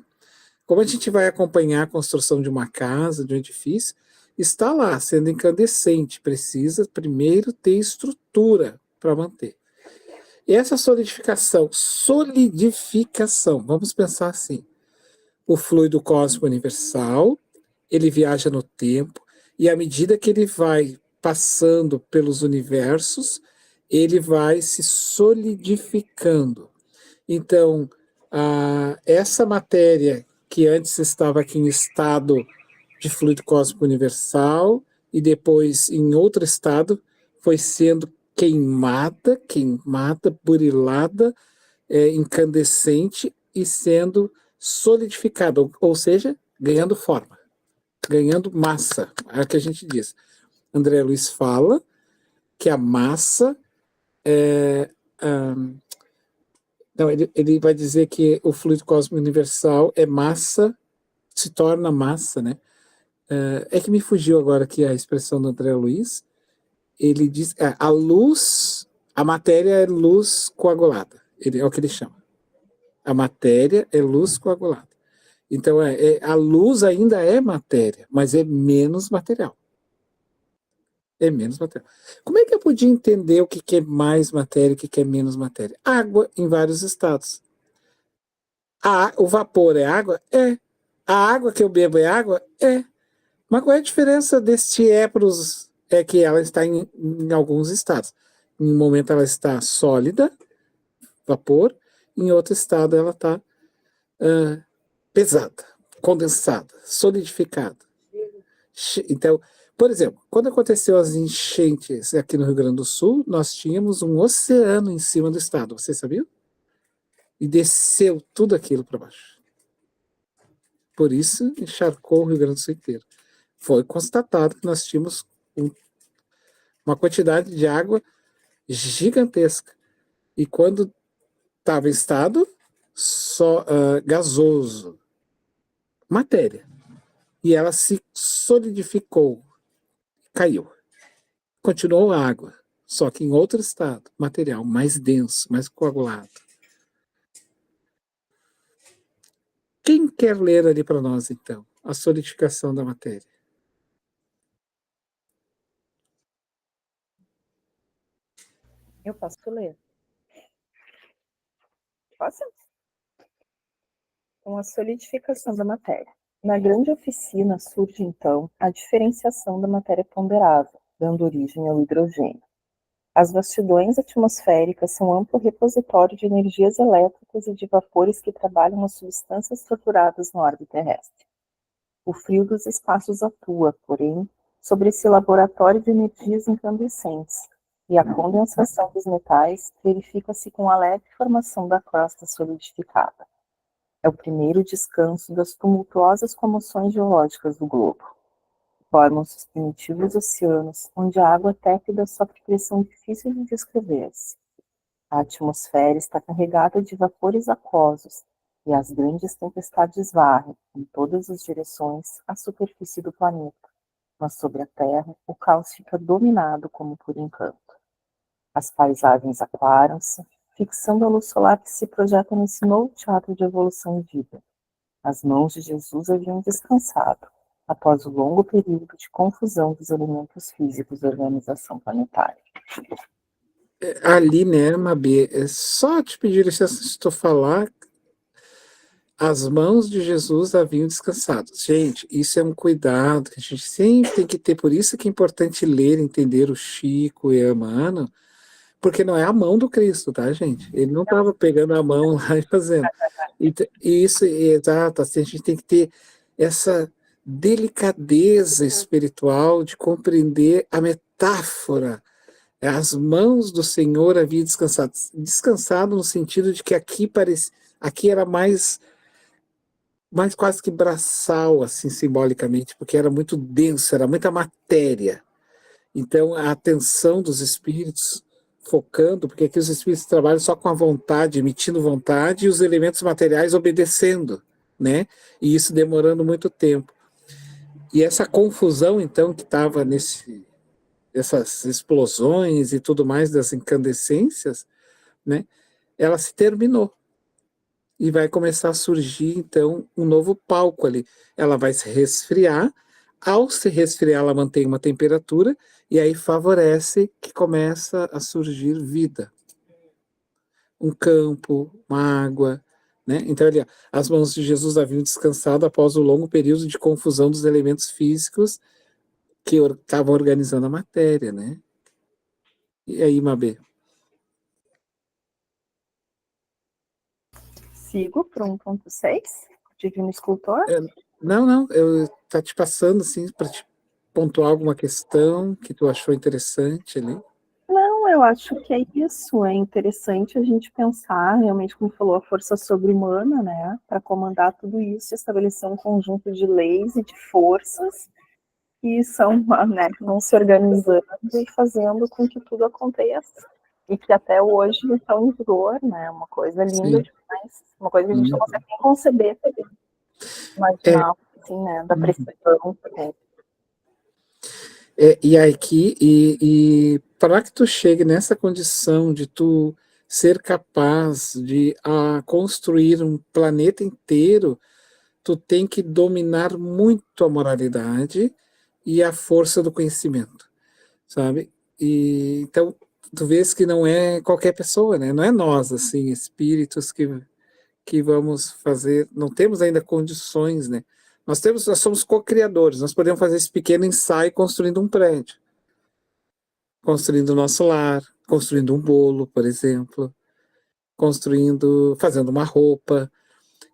Como a gente vai acompanhar a construção de uma casa, de um edifício, está lá, sendo incandescente, precisa primeiro ter estrutura para manter. E essa solidificação, vamos pensar assim, o fluido cósmico universal, ele viaja no tempo, e à medida que ele vai passando pelos universos, ele vai se solidificando. Então, essa matéria que antes estava aqui em estado de fluido cósmico universal e depois em outro estado foi sendo queimada, burilada, incandescente e sendo solidificada, ou seja, ganhando forma, ganhando massa, é o que a gente diz. André Luiz fala que a massa não, ele vai dizer que o fluido cósmico universal é massa, se torna massa, né? É que me fugiu agora aqui a expressão do André Luiz. Ele diz, a luz, a matéria é luz coagulada, é o que ele chama. A matéria é luz coagulada. Então, a luz ainda é matéria, mas é menos material. É menos matéria. Como é que eu podia entender o que é mais matéria e o que é menos matéria? Água em vários estados. O vapor é água? É. A água que eu bebo é água? É. Mas qual é a diferença deste pros... É que ela está em alguns estados. Em um momento ela está sólida, vapor, em outro estado ela está pesada, condensada, solidificada. Então, por exemplo, quando aconteceu as enchentes aqui no Rio Grande do Sul, nós tínhamos um oceano em cima do estado, você sabia? E desceu tudo aquilo para baixo. Por isso, encharcou o Rio Grande do Sul inteiro. Foi constatado que nós tínhamos uma quantidade de água gigantesca. E quando estava em estado só gasoso, matéria. E ela se solidificou, caiu. Continuou água, só que em outro estado, material mais denso, mais coagulado. Quem quer ler ali para nós, então, a solidificação da matéria? Eu posso ler. Posso? Então, a solidificação da matéria. Na grande oficina surge, então, a diferenciação da matéria ponderável, dando origem ao hidrogênio. As vastidões atmosféricas são amplo repositório de energias elétricas e de vapores que trabalham as substâncias estruturadas no orbe terrestre. O frio dos espaços atua, porém, sobre esse laboratório de energias incandescentes, e a condensação dos metais verifica-se com a leve formação da crosta solidificada. É o primeiro descanso das tumultuosas comoções geológicas do globo. Formam-se os primitivos oceanos, onde a água tépida sofre pressão difícil de descrever-se. A atmosfera está carregada de vapores aquosos, e as grandes tempestades varrem, em todas as direções, a superfície do planeta. Mas sobre a Terra, o caos fica dominado como por encanto. As paisagens aquaram-se, fixando a luz solar que se projeta nesse novo teatro de evolução e vida. As mãos de Jesus haviam descansado, após o longo período de confusão dos elementos físicos da organização planetária. Ali, né, Mabê, é só te pedir licença se tu falar, as mãos de Jesus haviam descansado. Gente, isso é um cuidado que a gente sempre tem que ter, por isso que é importante ler, entender o Chico e a Emmanuel, porque não é a mão do Cristo, tá, gente? Ele não estava pegando a mão lá e fazendo. E isso, exato, assim, a gente tem que ter essa delicadeza espiritual de compreender a metáfora. As mãos do Senhor haviam descansado. Descansado no sentido de que aqui era mais quase que braçal, assim, simbolicamente, porque era muito denso, era muita matéria. Então, a atenção dos espíritos focando, porque aqui os espíritos trabalham só com a vontade, emitindo vontade, e os elementos materiais obedecendo, né? E isso demorando muito tempo. E essa confusão, então, que estava essas explosões e tudo mais das incandescências, né? Ela se terminou. e vai começar a surgir, então, um novo palco ali. Ela vai se resfriar, ao se resfriar, ela mantém uma temperatura, e aí favorece que começa a surgir vida. Um campo, uma água, né? Então, ali, as mãos de Jesus haviam descansado após o longo período de confusão dos elementos físicos que estavam organizando a matéria, né? E aí, Mabê? Sigo para 1.6, Divino Escultor. Não, eu tá te passando, assim, para te pontuar alguma questão que tu achou interessante ali. Não, eu acho que é isso. É interessante a gente pensar, realmente, como falou, a força sobre-humana, né, para comandar tudo isso, estabelecer um conjunto de leis e de forças que são, né, vão se organizando e fazendo com que tudo aconteça. E que até hoje estão em vigor, né? Uma coisa linda Sim. demais. Uma coisa que a gente não consegue nem conceber, imaginar, assim, né? Da precisão. E aqui, para que tu chegue nessa condição de tu ser capaz de construir um planeta inteiro, tu tem que dominar muito a moralidade e a força do conhecimento, sabe? E então tu vês que não é qualquer pessoa, né? Não é nós, assim, espíritos que vamos fazer, não temos ainda condições, né? Nós somos co-criadores, nós podemos fazer esse pequeno ensaio construindo um prédio, construindo o nosso lar, construindo um bolo, por exemplo, fazendo uma roupa,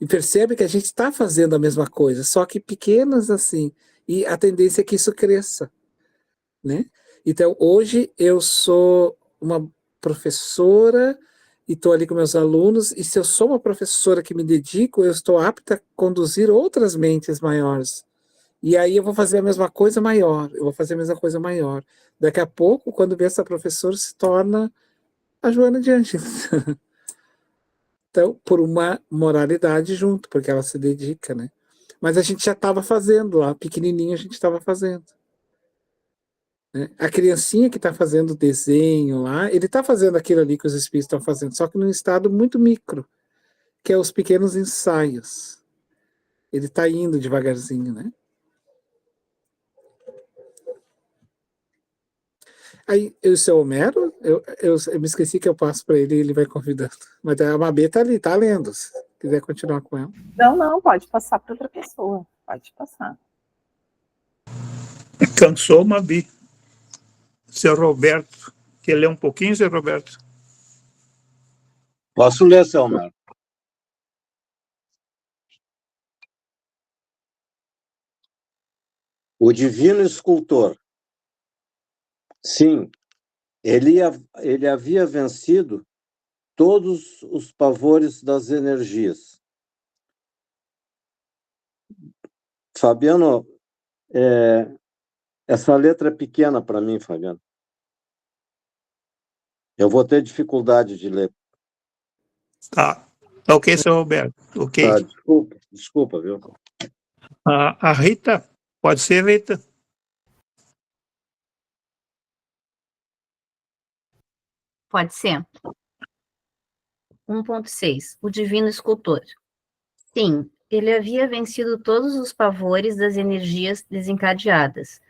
e percebe que a gente está fazendo a mesma coisa, só que pequenas assim, e a tendência é que isso cresça, né? Então, hoje eu sou uma professora e estou ali com meus alunos, e se eu sou uma professora que me dedico, eu estou apta a conduzir outras mentes maiores. E aí eu vou fazer a mesma coisa maior, eu vou fazer a mesma coisa maior. Daqui a pouco, quando vê essa professora, se torna a Joana de Ângeles. Então, por uma moralidade junto, porque ela se dedica, né? Mas a gente já estava fazendo lá, pequenininho a gente estava fazendo. Né? A criancinha que está fazendo desenho lá, ele está fazendo aquilo ali que os espíritos estão fazendo, só que num estado muito micro, que é os pequenos ensaios. Ele está indo devagarzinho, né? Aí, o seu Homero, eu me esqueci que eu passo para ele e ele vai convidando. Mas a Mabê está ali, está lendo, se quiser continuar com ela. Não, pode passar para outra pessoa. Pode passar. Cansou, Mabi. Seu Roberto. Quer ler um pouquinho, seu Roberto? Posso ler, seu Homero? O Divino Escultor. Sim, ele havia vencido todos os pavores das energias. Fabiano, essa letra é pequena para mim, Fabiano. Eu vou ter dificuldade de ler. Tá. Ok, seu Roberto. Ok. Tá, desculpa, viu? A Rita, pode ser, Rita? Pode ser. 1.6. O Divino Escultor. Sim, ele havia vencido todos os pavores das energias desencadeadas,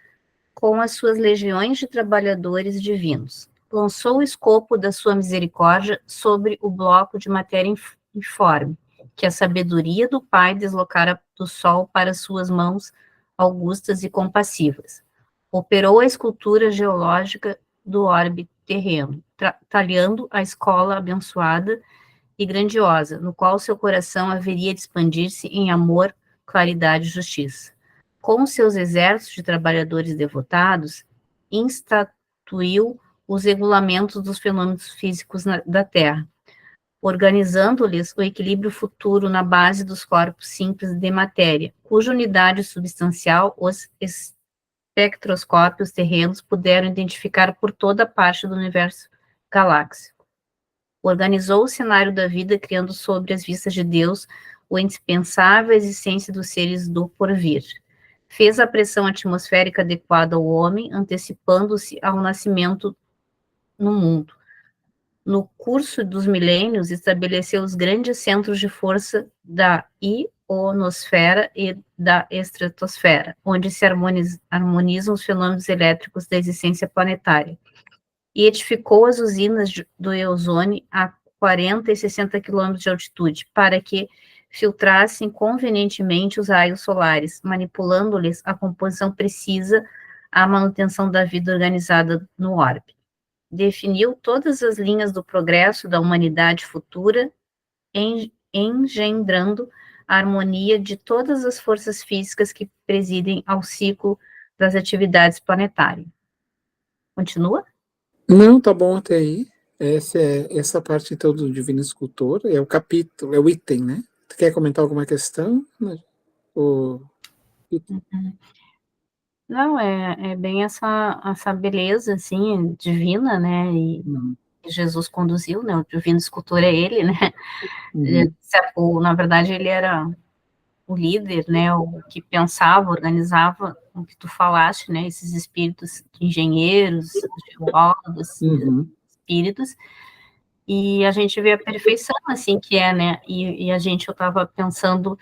com as suas legiões de trabalhadores divinos. Lançou o escopo da sua misericórdia sobre o bloco de matéria informe, que a sabedoria do Pai deslocara do sol para suas mãos augustas e compassivas. Operou a escultura geológica do orbe terreno, talhando a escola abençoada e grandiosa, no qual seu coração haveria de expandir-se em amor, claridade e justiça. Com seus exércitos de trabalhadores devotados, instituiu os regulamentos dos fenômenos físicos da Terra, organizando-lhes o equilíbrio futuro na base dos corpos simples de matéria, cuja unidade substancial os espectroscópios terrenos puderam identificar por toda parte do universo galáxico. Organizou o cenário da vida, criando sobre as vistas de Deus o indispensável existência dos seres do porvir. Fez a pressão atmosférica adequada ao homem, antecipando-se ao nascimento no mundo. no curso dos milênios, estabeleceu os grandes centros de força da ionosfera e da estratosfera, onde se harmonizam os fenômenos elétricos da existência planetária, e edificou as usinas do ozônio a 40 e 60 quilômetros de altitude, para que filtrassem convenientemente os raios solares, manipulando-lhes a composição precisa à manutenção da vida organizada no orbe. Definiu todas as linhas do progresso da humanidade futura, engendrando a harmonia de todas as forças físicas que presidem ao ciclo das atividades planetárias. Continua? Não, tá bom até aí. Essa parte, então, do Divino Escultor é o capítulo, é o item, né? Tu quer comentar alguma questão? Não, é bem essa beleza, assim, divina, né, e Jesus conduziu, né, o Divino Escultor é ele, né, na verdade ele era o líder, né, o que pensava, organizava o que tu falaste, né, esses espíritos engenheiros, geólogos, espíritos, e a gente vê a perfeição, assim, que é, né, e eu estava pensando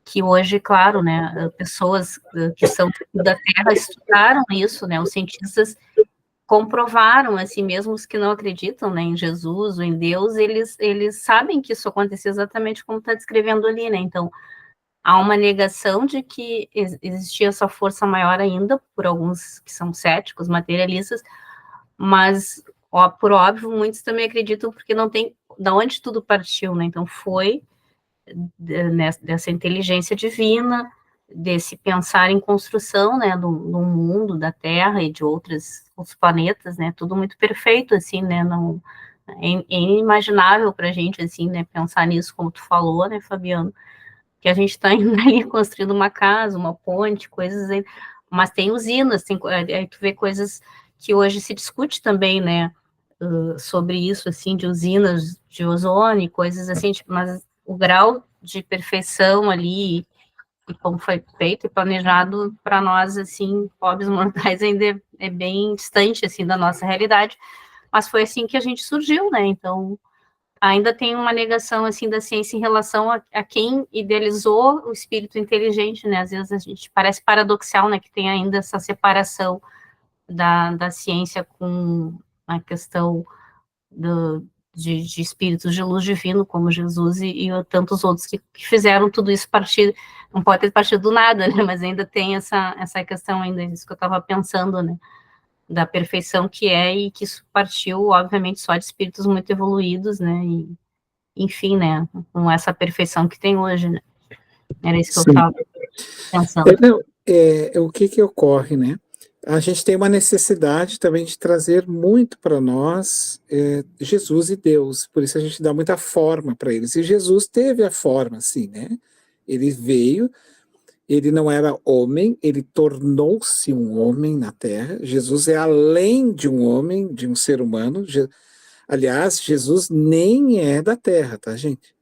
que hoje, claro, né, pessoas que são da Terra estudaram isso, né, os cientistas comprovaram, assim, mesmo os que não acreditam, né, em Jesus ou em Deus, eles sabem que isso aconteceu exatamente como está descrevendo ali, né, então, há uma negação de que existia essa força maior ainda, por alguns que são céticos, materialistas, mas, por óbvio, muitos também acreditam porque não tem de onde tudo partiu, né, então foi dessa inteligência divina, desse pensar em construção, né, do mundo, da Terra e de outros planetas, né, tudo muito perfeito, assim, né, não, é inimaginável para a gente, assim, né, pensar nisso, como tu falou, né, Fabiano, que a gente está indo ali construindo uma casa, uma ponte, coisas aí, mas tem usinas, aí tu vê coisas que hoje se discute também, né, sobre isso, assim, de usinas de ozônio, coisas assim, tipo, mas o grau de perfeição ali, e como foi feito e planejado para nós, assim, pobres mortais, ainda é bem distante, assim, da nossa realidade, mas foi assim que a gente surgiu, né, então, ainda tem uma negação, assim, da ciência em relação a quem idealizou o espírito inteligente, né, às vezes a gente parece paradoxal, né, que tem ainda essa separação da ciência com a questão de espíritos de luz divino, como Jesus e tantos outros que fizeram tudo isso partir, não pode ter partido do nada, né, mas ainda tem essa questão ainda, isso que eu estava pensando, né, da perfeição que é, e que isso partiu, obviamente, só de espíritos muito evoluídos, né, e, enfim, né, com essa perfeição que tem hoje, né, era isso que eu estava pensando. O que ocorre, né? A gente tem uma necessidade também de trazer muito para nós Jesus e Deus, por isso a gente dá muita forma para eles. E Jesus teve a forma, assim, né? Ele veio, ele não era homem, ele tornou-se um homem na Terra. Jesus é além de um homem, de um ser humano. Aliás, Jesus nem é da Terra, tá, gente?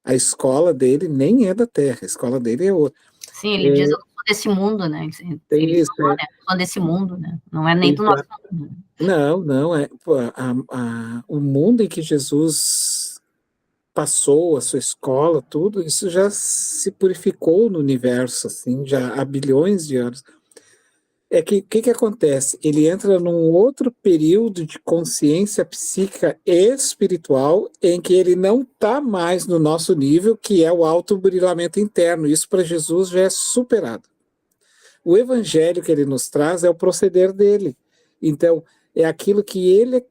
A escola dele nem é da Terra, a escola dele é outra. Sim, ele diz, eu sou desse mundo, né? Ele falou, né? Sou desse mundo, né? Não é nem do nosso mundo. Não, o mundo em que Jesus passou, a sua escola, tudo, isso já se purificou no universo, assim, já há bilhões de anos. O que acontece? Ele entra num outro período de consciência psíquica e espiritual em que ele não está mais no nosso nível, que é o autoburilamento interno. Isso para Jesus já é superado. O evangelho que ele nos traz é o proceder dele. Então, é aquilo que ele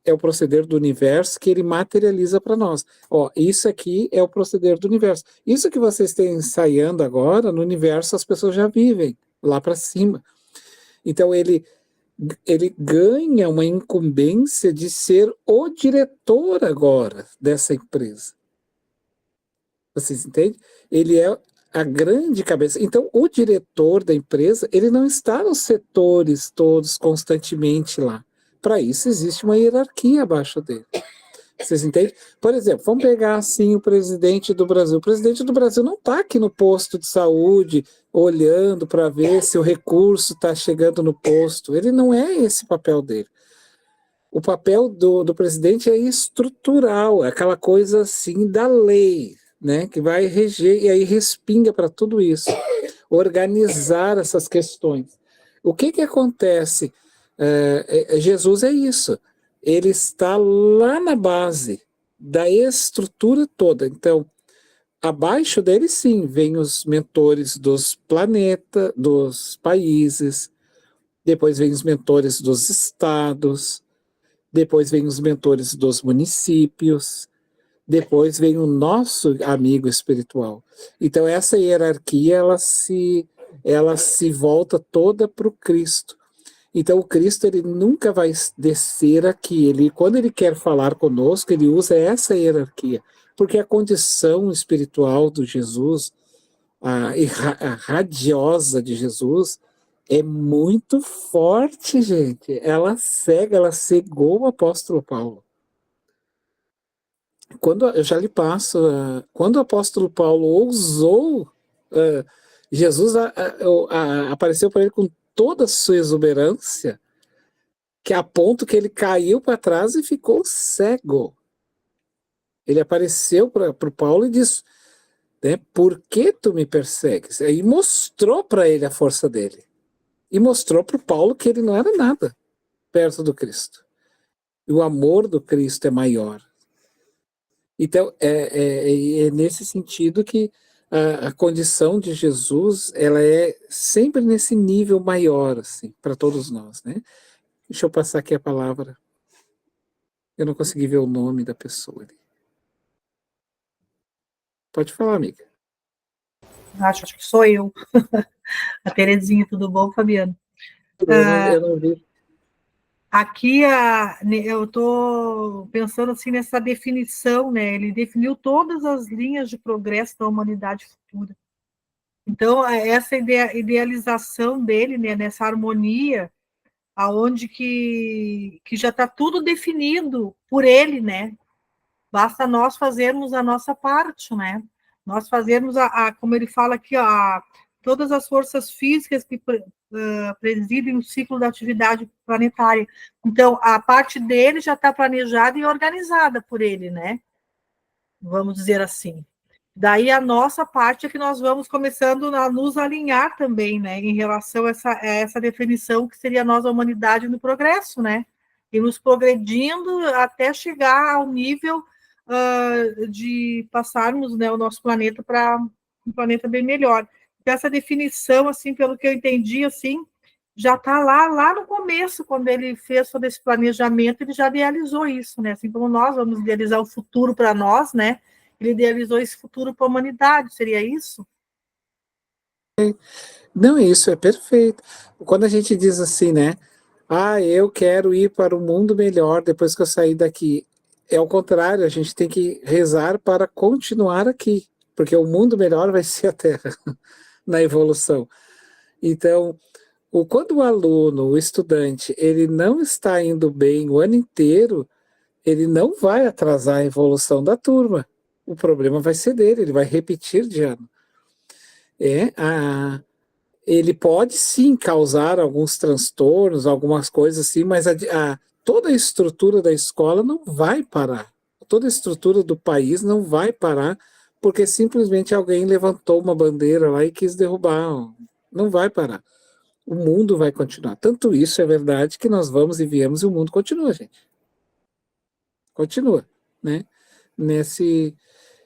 é o proceder do universo que ele materializa para nós. Isso aqui é o proceder do universo. Isso que vocês estão ensaiando agora, no universo as pessoas já vivem, lá para cima. Então, ele ganha uma incumbência de ser o diretor agora dessa empresa. Vocês entendem? Ele é a grande cabeça. Então, o diretor da empresa, ele não está nos setores todos constantemente lá. Para isso, existe uma hierarquia abaixo dele. Vocês entendem? Por exemplo, vamos pegar assim o presidente do Brasil. O presidente do Brasil não está aqui no posto de saúde, olhando para ver se o recurso está chegando no posto. Ele não é esse papel dele. o papel do presidente é estrutural, é aquela coisa assim da lei, né, que vai reger e aí respinga para tudo isso, organizar essas questões. O que acontece? Jesus é isso, ele está lá na base da estrutura toda. Então, abaixo dele, sim, vem os mentores dos planetas, dos países, depois vem os mentores dos estados, depois vem os mentores dos municípios, depois vem o nosso amigo espiritual. Então, essa hierarquia, ela se volta toda para o Cristo. Então, o Cristo, ele nunca vai descer aqui. Quando ele quer falar conosco, ele usa essa hierarquia. Porque a condição espiritual do Jesus, a radiosa de Jesus, é muito forte, gente. Ela cegou o apóstolo Paulo. Eu já lhe passo, quando o apóstolo Paulo ousou, Jesus apareceu para ele com toda a sua exuberância, que a ponto que ele caiu para trás e ficou cego. Ele apareceu para o Paulo e disse, né, por que tu me persegues? E mostrou para ele a força dele. E mostrou para o Paulo que ele não era nada perto do Cristo. E o amor do Cristo é maior. Então, é nesse sentido que a condição de Jesus, ela é sempre nesse nível maior, assim, para todos nós, né? Deixa eu passar aqui a palavra. Eu não consegui ver o nome da pessoa ali. Pode falar, amiga. Acho que sou eu. A Terezinha, tudo bom, Fabiano? Eu não vi. Aqui eu estou pensando assim nessa definição, né? Ele definiu todas as linhas de progresso da humanidade futura. Então, essa idealização dele, né, nessa harmonia, aonde que já está tudo definido por ele, né? Basta nós fazermos a nossa parte, né? Nós fazermos, como ele fala aqui, todas as forças físicas que presidem o ciclo da atividade planetária. Então, a parte dele já está planejada e organizada por ele, né? Vamos dizer assim. Daí a nossa parte é que nós vamos começando a nos alinhar também, né? Em relação a essa definição que seria nós, a humanidade, no progresso, né? E nos progredindo até chegar ao nível de passarmos, né, o nosso planeta para um planeta bem melhor. Então, essa definição, assim, pelo que eu entendi, assim, já está lá no começo, quando ele fez todo esse planejamento, ele já idealizou isso, né? Assim como nós vamos idealizar o futuro para nós, né? Ele idealizou esse futuro para a humanidade, seria isso? Não, isso é perfeito. Quando a gente diz assim, né? Eu quero ir para um mundo melhor depois que eu sair daqui. É ao contrário, a gente tem que rezar para continuar aqui, porque o mundo melhor vai ser a Terra, na evolução. Então, quando o aluno, o estudante, ele não está indo bem o ano inteiro, ele não vai atrasar a evolução da turma. O problema vai ser dele, ele vai repetir de ano. Ele pode sim causar alguns transtornos, algumas coisas assim, mas toda a estrutura da escola não vai parar. Toda a estrutura do país não vai parar, porque simplesmente alguém levantou uma bandeira lá e quis derrubar. Não vai parar. O mundo vai continuar. Tanto isso é verdade que nós vamos e viemos e o mundo continua, gente. Continua, né?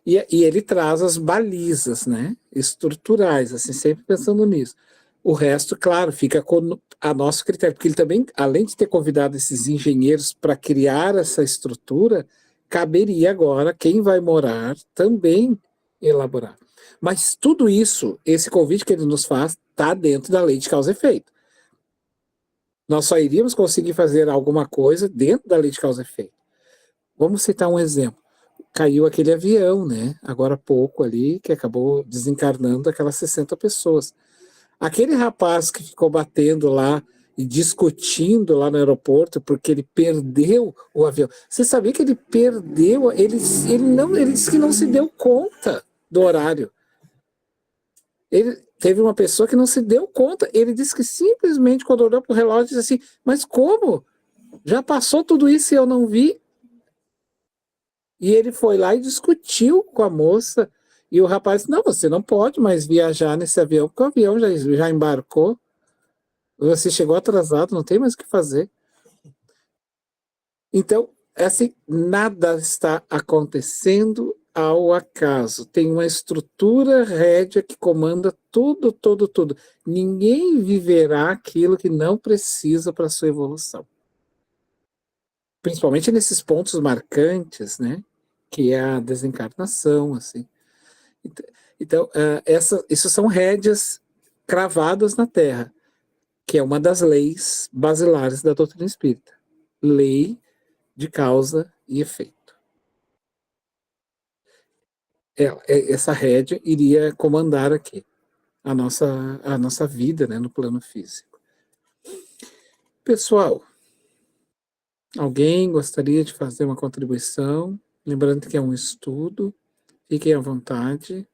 E ele traz as balizas, né? Estruturais, assim, sempre pensando nisso. O resto, claro, fica a nosso critério, porque ele também, além de ter convidado esses engenheiros para criar essa estrutura, caberia agora quem vai morar também elaborar. Mas tudo isso, esse convite que ele nos faz, está dentro da lei de causa e efeito. Nós só iríamos conseguir fazer alguma coisa dentro da lei de causa e efeito. Vamos citar um exemplo. Caiu aquele avião, né? Agora há pouco ali, que acabou desencarnando aquelas 60 pessoas. Aquele rapaz que ficou batendo lá e discutindo lá no aeroporto porque ele perdeu o avião. Você sabia que ele perdeu? Ele disse que não se deu conta do horário. Teve uma pessoa que não se deu conta. Ele disse que simplesmente, quando olhou para o relógio, disse assim, mas como? Já passou tudo isso e eu não vi? E ele foi lá e discutiu com a moça. E o rapaz disse, não, você não pode mais viajar nesse avião, porque o avião já embarcou. Você chegou atrasado, não tem mais o que fazer. Então, assim, nada está acontecendo ao acaso. Tem uma estrutura rédea que comanda tudo, tudo, tudo. Ninguém viverá aquilo que não precisa para a sua evolução. Principalmente nesses pontos marcantes, né? Que é a desencarnação, assim. Então, isso são rédeas cravadas na Terra, que é uma das leis basilares da doutrina espírita. Lei de causa e efeito. Essa rédea iria comandar aqui a nossa vida, né, no plano físico. Pessoal, alguém gostaria de fazer uma contribuição? Lembrando que é um estudo, fiquem à vontade.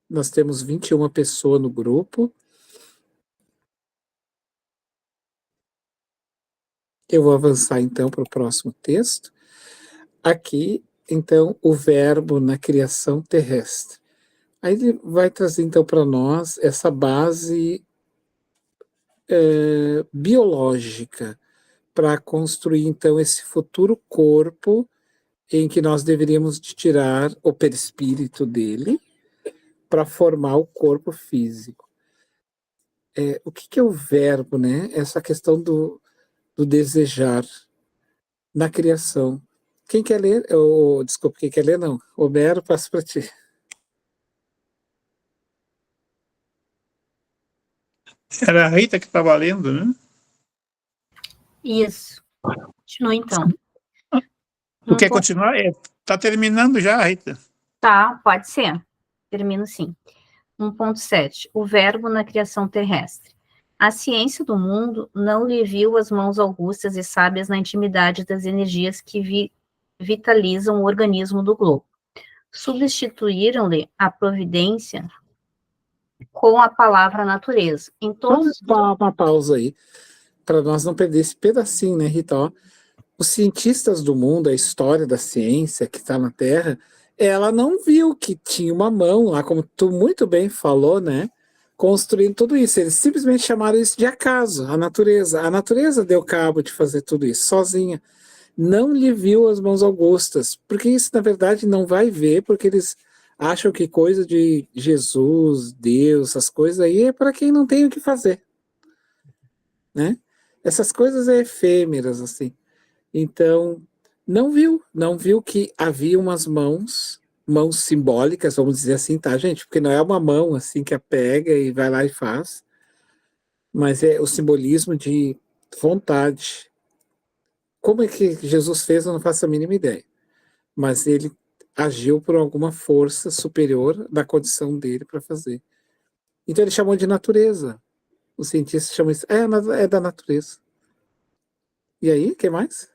Nós temos 21 pessoas no grupo. Eu vou avançar, então, para o próximo texto. Aqui, então, o verbo na criação terrestre. Aí ele vai trazer, então, para nós essa base biológica para construir, então, esse futuro corpo em que nós deveríamos de tirar o perispírito dele para formar o corpo físico. O que é o verbo, né? Essa questão do desejar na criação. Quem quer ler? Desculpa, quem quer ler não. Homero, passo para ti. Era a Rita que estava lendo, né? Isso. Continua, então. Tu quer continuar? Está terminando já, Rita. Tá, pode ser. Termino sim. 1.7. O verbo na criação terrestre. A ciência do mundo não lhe viu as mãos augustas e sábias na intimidade das energias que vitalizam o organismo do globo. Substituíram-lhe a providência com a palavra natureza. Em todos uma pausa aí, para nós não perder esse pedacinho, né, Rita? Ó, os cientistas do mundo, a história da ciência que está na Terra, ela não viu que tinha uma mão lá, como tu muito bem falou, né? Construindo tudo isso. Eles simplesmente chamaram isso de acaso, a natureza. A natureza deu cabo de fazer tudo isso sozinha. Não lhe viu as mãos augustas, porque isso, na verdade, não vai ver, porque eles acham que coisa de Jesus, Deus, essas coisas aí é para quem não tem o que fazer, né? Essas coisas é efêmeras, assim. Então, não viu que havia umas mãos simbólicas, vamos dizer assim, tá, gente? Porque não é uma mão, assim, que a pega e vai lá e faz, mas é o simbolismo de vontade. Como é que Jesus fez, eu não faço a mínima ideia. Mas ele agiu por alguma força superior da condição dele para fazer. Então ele chamou de natureza. Os cientistas chamam isso, é da natureza. E aí, o que mais?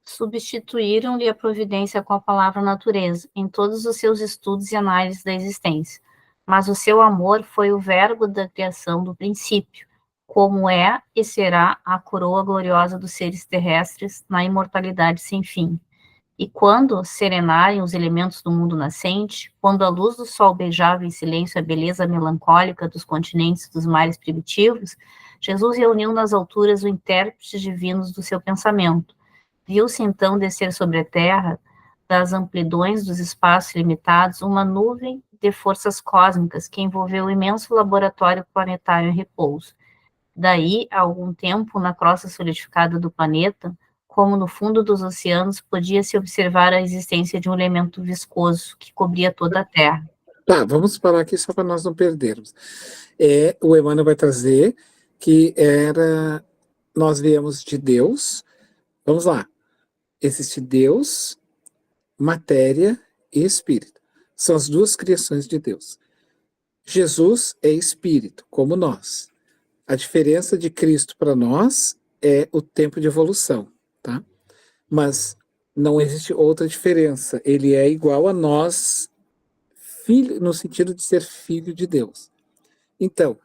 Substituíram-lhe a providência com a palavra natureza, em todos os seus estudos e análises da existência. Mas o seu amor foi o verbo da criação do princípio, como é e será a coroa gloriosa dos seres terrestres na imortalidade sem fim. E quando serenarem os elementos do mundo nascente, quando a luz do sol beijava em silêncio a beleza melancólica dos continentes dos mares primitivos, Jesus reuniu nas alturas os intérpretes divinos do seu pensamento. Viu-se então descer sobre a terra, das amplidões dos espaços limitados, uma nuvem de forças cósmicas que envolveu o imenso laboratório planetário em repouso. Daí, há algum tempo, na crosta solidificada do planeta, como no fundo dos oceanos, podia-se observar a existência de um elemento viscoso que cobria toda a Terra. Tá, vamos parar aqui só para nós não perdermos. O Emmanuel vai trazer que nós viemos de Deus. Vamos lá. Existe Deus, matéria e espírito. São as duas criações de Deus. Jesus é espírito, como nós. A diferença de Cristo para nós é o tempo de evolução, tá? Mas Não existe outra diferença. Ele é igual a nós, filho, no sentido de ser filho de Deus. Então,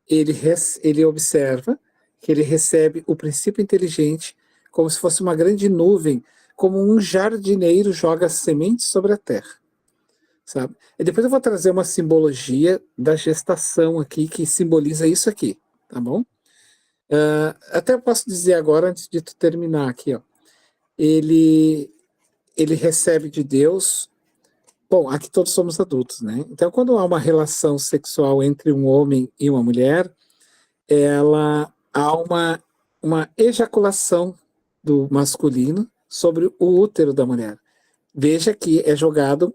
ele observa que ele recebe o princípio inteligente como se fosse uma grande nuvem, como um jardineiro joga sementes sobre a terra, sabe? E depois eu vou trazer uma simbologia da gestação aqui, que simboliza isso aqui, tá bom? Até eu posso dizer agora, antes de tu terminar aqui, ó. Ele recebe de Deus. Bom, aqui todos somos adultos, né? Então, quando há uma relação sexual entre um homem e uma mulher, há uma ejaculação do masculino sobre o útero da mulher. Veja que é jogado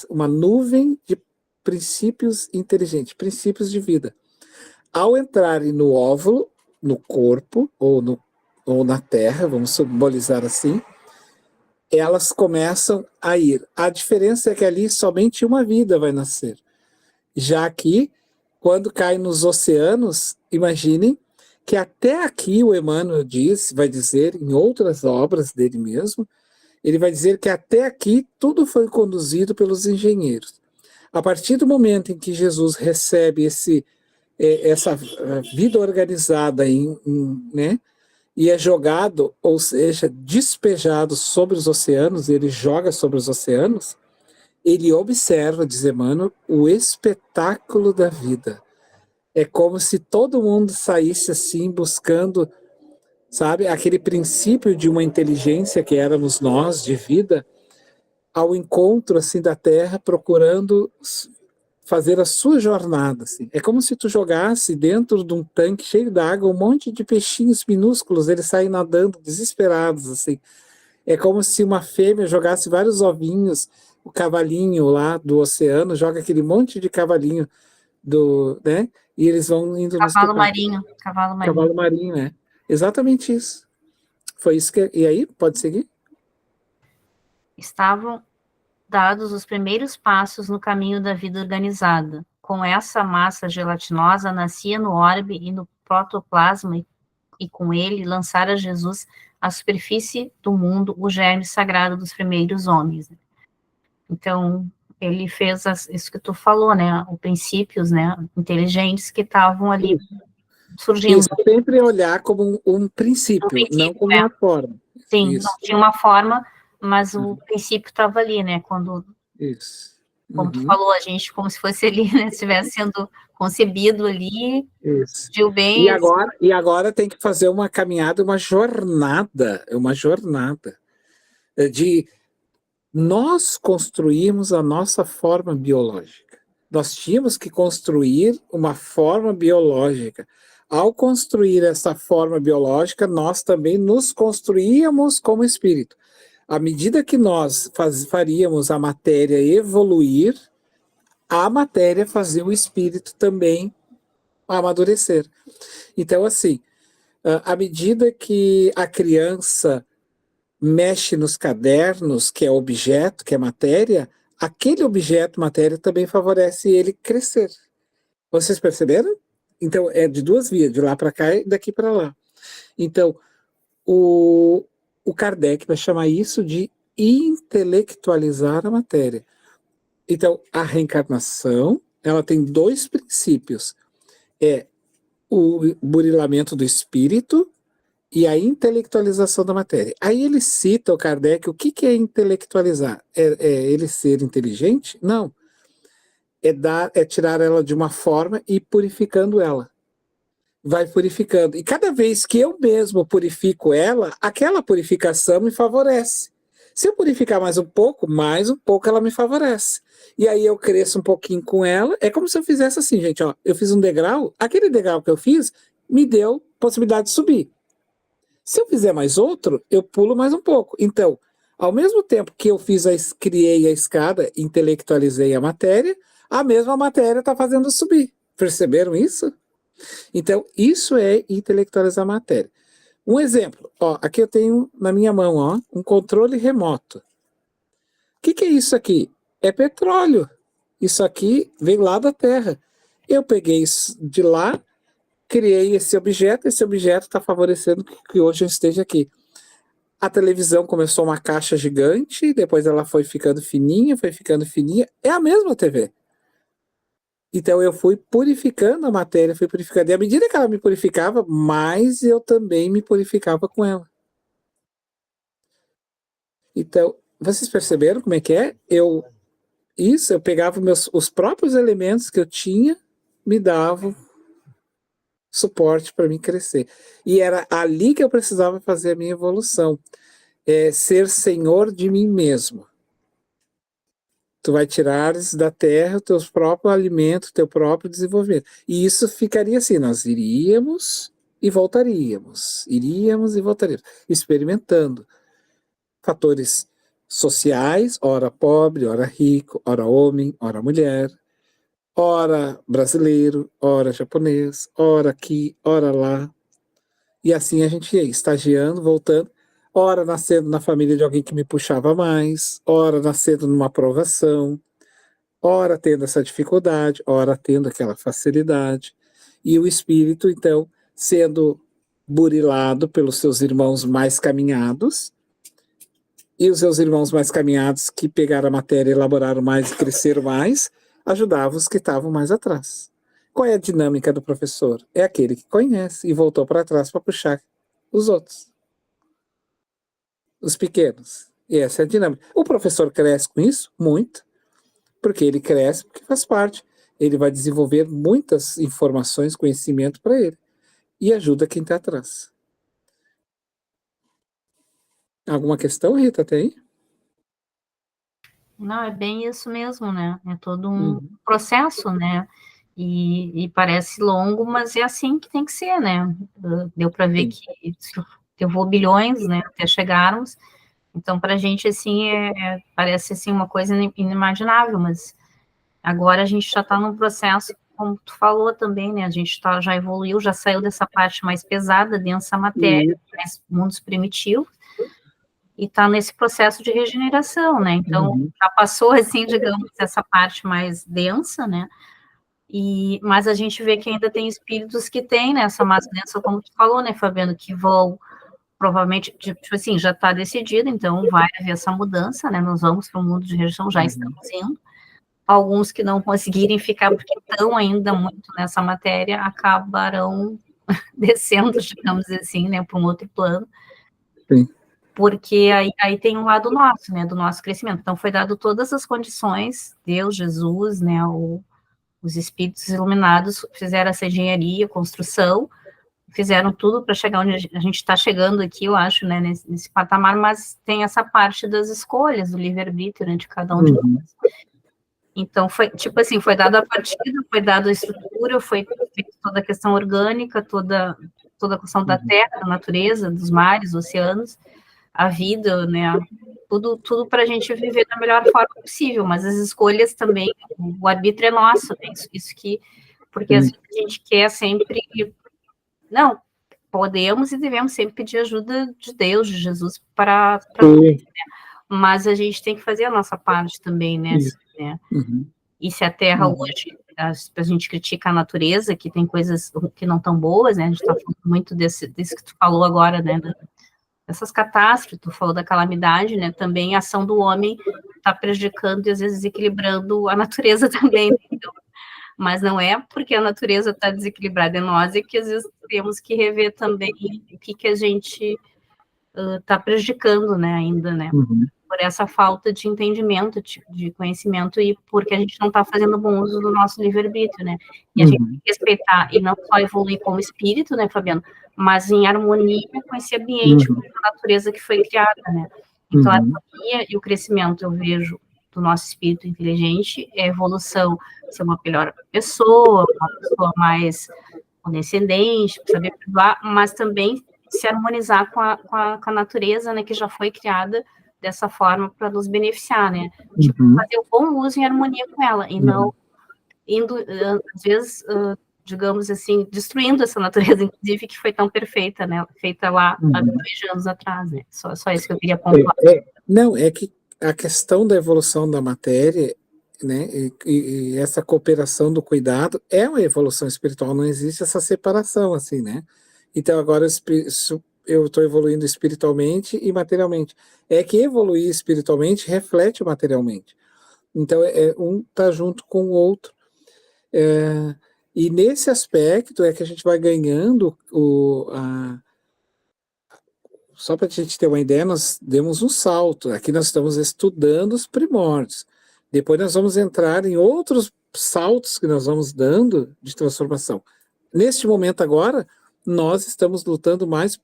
uma nuvem de princípios inteligentes, princípios de vida. Ao entrarem no óvulo, no corpo, ou na terra, vamos simbolizar assim, elas começam a ir. A diferença é que ali somente uma vida vai nascer. Já que, quando cai nos oceanos, imaginem que até aqui o Emmanuel vai dizer, em outras obras dele mesmo, ele vai dizer que até aqui tudo foi conduzido pelos engenheiros. A partir do momento em que Jesus recebe essa vida organizada, né, e é jogado, ou seja, despejado sobre os oceanos, ele joga sobre os oceanos, ele observa, diz Emmanuel, o espetáculo da vida. É como se todo mundo saísse assim, buscando, sabe, aquele princípio de uma inteligência que éramos nós, de vida, ao encontro assim da Terra, procurando fazer a sua jornada. Assim. É como se tu jogasse dentro de um tanque cheio d'água um monte de peixinhos minúsculos, eles saem nadando desesperados. Assim. É como se uma fêmea jogasse vários ovinhos, o cavalinho lá do oceano joga aquele monte de cavalinho, né? E eles vão indo Cavalo marinho. Cavalo marinho, né? Exatamente isso. Foi isso que... E aí, pode seguir? Estavam dados os primeiros passos no caminho da vida organizada. Com essa massa gelatinosa nascia no orbe e no protoplasma e com ele lançara Jesus à superfície do mundo o germe sagrado dos primeiros homens. Então, ele fez isso que tu falou, né? Os princípios, né? Inteligentes que estavam ali surgindo. Isso, sempre olhar como um princípio, não como uma forma. Sim, isso. Não tinha uma forma, mas o princípio estava ali, né? Quando, como tu falou, a gente como se fosse ali, né? Estivesse sendo concebido ali, viu bem. E agora tem que fazer uma caminhada, uma jornada de nós construímos a nossa forma biológica. Nós tínhamos que construir uma forma biológica. Ao construir essa forma biológica, nós também nos construíamos como espírito. À medida que nós faríamos a matéria evoluir, a matéria fazia o espírito também amadurecer. Então, assim, à medida que a criança mexe nos cadernos, que é objeto, que é matéria, aquele objeto, matéria, também favorece ele crescer. Vocês perceberam? Então, é de duas vias, de lá para cá e daqui para lá. Então, o Kardec vai chamar isso de intelectualizar a matéria. Então, a reencarnação, ela tem dois princípios. É o burilamento do espírito e a intelectualização da matéria. Aí ele cita, o Kardec, o que é intelectualizar? É ele ser inteligente? Não. É tirar ela de uma forma e purificando ela. Vai purificando. E cada vez que eu mesmo purifico ela, aquela purificação me favorece. Se eu purificar mais um pouco ela me favorece. E aí eu cresço um pouquinho com ela. É como se eu fizesse assim, gente, ó, eu fiz um degrau, aquele degrau que eu fiz me deu possibilidade de subir. Se eu fizer mais outro, eu pulo mais um pouco. Então, ao mesmo tempo que eu criei a escada, intelectualizei a matéria, a mesma matéria está fazendo subir. Perceberam isso? Então, isso é intelectualizar a matéria. Um exemplo, ó, aqui eu tenho na minha mão, ó, um controle remoto. O que é isso aqui? É petróleo. Isso aqui veio lá da Terra. Eu peguei isso de lá, criei esse objeto está favorecendo que hoje eu esteja aqui. A televisão começou uma caixa gigante, depois ela foi ficando fininha, é a mesma TV. Então eu fui purificando a matéria, fui purificando, e à medida que ela me purificava, mais eu também me purificava com ela. Então, vocês perceberam como é que é? Eu pegava os próprios elementos que eu tinha, me davam suporte para mim crescer. E era ali que eu precisava fazer a minha evolução. Ser senhor de mim mesmo. Tu vai tirares da terra o teu próprio alimento, teu próprio desenvolvimento. E isso ficaria assim, nós iríamos e voltaríamos, experimentando fatores sociais, ora pobre, ora rico, ora homem, ora mulher, ora brasileiro, ora japonês, ora aqui, ora lá. E assim a gente ia estagiando, voltando, ora nascendo na família de alguém que me puxava mais, ora nascendo numa aprovação, ora tendo essa dificuldade, ora tendo aquela facilidade. E o espírito, então, sendo burilado pelos seus irmãos mais caminhados, e os seus irmãos mais caminhados que pegaram a matéria, elaboraram mais e cresceram mais, ajudavam os que estavam mais atrás. Qual é a dinâmica do professor? É aquele que conhece e voltou para trás para puxar os outros. Os pequenos. E essa é a dinâmica. O professor cresce com isso? Muito. Porque ele cresce, porque faz parte. Ele vai desenvolver muitas informações, conhecimento para ele. E ajuda quem está atrás. Alguma questão, Rita, até aí? Não, é bem isso mesmo, né? É todo um processo, né? E parece longo, mas é assim que tem que ser, né? Deu para ver que levou bilhões, né? Até chegarmos. Então, para a gente, assim, parece assim, uma coisa inimaginável, mas agora a gente já está num processo, como tu falou também, né? A gente já evoluiu, já saiu dessa parte mais pesada, densa matéria, mais mundos primitivos, e está nesse processo de regeneração, né? Então, já passou, assim, digamos, essa parte mais densa, né? Mas a gente vê que ainda tem espíritos que têm, né, essa massa densa, como tu falou, né, Fabiano, que vão, provavelmente, tipo assim, já está decidido, então vai haver essa mudança, né, nós vamos para o mundo de região, já estamos indo. Alguns que não conseguirem ficar, porque estão ainda muito nessa matéria, acabarão descendo, digamos assim, né, para um outro plano. Sim. Porque aí tem um lado nosso, né, do nosso crescimento. Então, foi dado todas as condições, Deus, Jesus, né, os espíritos iluminados fizeram essa engenharia, construção, fizeram tudo para chegar onde a gente está chegando aqui, eu acho, né, nesse patamar, mas tem essa parte das escolhas, do livre-arbítrio, né, de cada um de nós. Então, foi, tipo assim, foi dada a partida, foi dada a estrutura, foi feita toda a questão orgânica, toda a questão da terra, da natureza, dos mares, oceanos, a vida, né, tudo para a gente viver da melhor forma possível, mas as escolhas também, o arbítrio é nosso, né? Isso que, porque às vezes a gente quer sempre, não, podemos e devemos sempre pedir ajuda de Deus, de Jesus, para tudo, né? Mas a gente tem que fazer a nossa parte também, né? E se a Terra hoje, a gente critica a natureza, que tem coisas que não estão boas, né? A gente está falando muito desse que tu falou agora, né? Essas catástrofes, tu falou da calamidade, né, também a ação do homem está prejudicando e às vezes desequilibrando a natureza também, então, mas não é porque a natureza está desequilibrada em nós, é que às vezes temos que rever também o que a gente está prejudicando, né, ainda, né, por essa falta de entendimento, de conhecimento e porque a gente não está fazendo bom uso do nosso livre-arbítrio, né, e a gente tem que respeitar e não só evoluir como espírito, né, Fabiano, mas em harmonia com esse ambiente, com a natureza que foi criada, né? Então, a harmonia e o crescimento, eu vejo, do nosso espírito inteligente, é a evolução, ser uma melhor pessoa, uma pessoa mais condescendente, saber perdoar, mas também se harmonizar com a natureza, né, que já foi criada dessa forma para nos beneficiar, né? Tipo, fazer o bom uso em harmonia com ela, e não indo, às vezes, digamos assim, destruindo essa natureza, inclusive, que foi tão perfeita, né? Feita lá há 2 anos atrás, né? Só isso que eu queria pontuar. Não, é que a questão da evolução da matéria, né, e essa cooperação do cuidado é uma evolução espiritual, não existe essa separação, assim, né? Então, agora, eu estou evoluindo espiritualmente e materialmente. É que evoluir espiritualmente reflete materialmente. Então, um está junto com o outro. E nesse aspecto é que a gente vai ganhando só para a gente ter uma ideia, nós demos um salto. Aqui nós estamos estudando os primórdios. Depois nós vamos entrar em outros saltos que nós vamos dando de transformação. Neste momento agora, nós estamos lutando mais,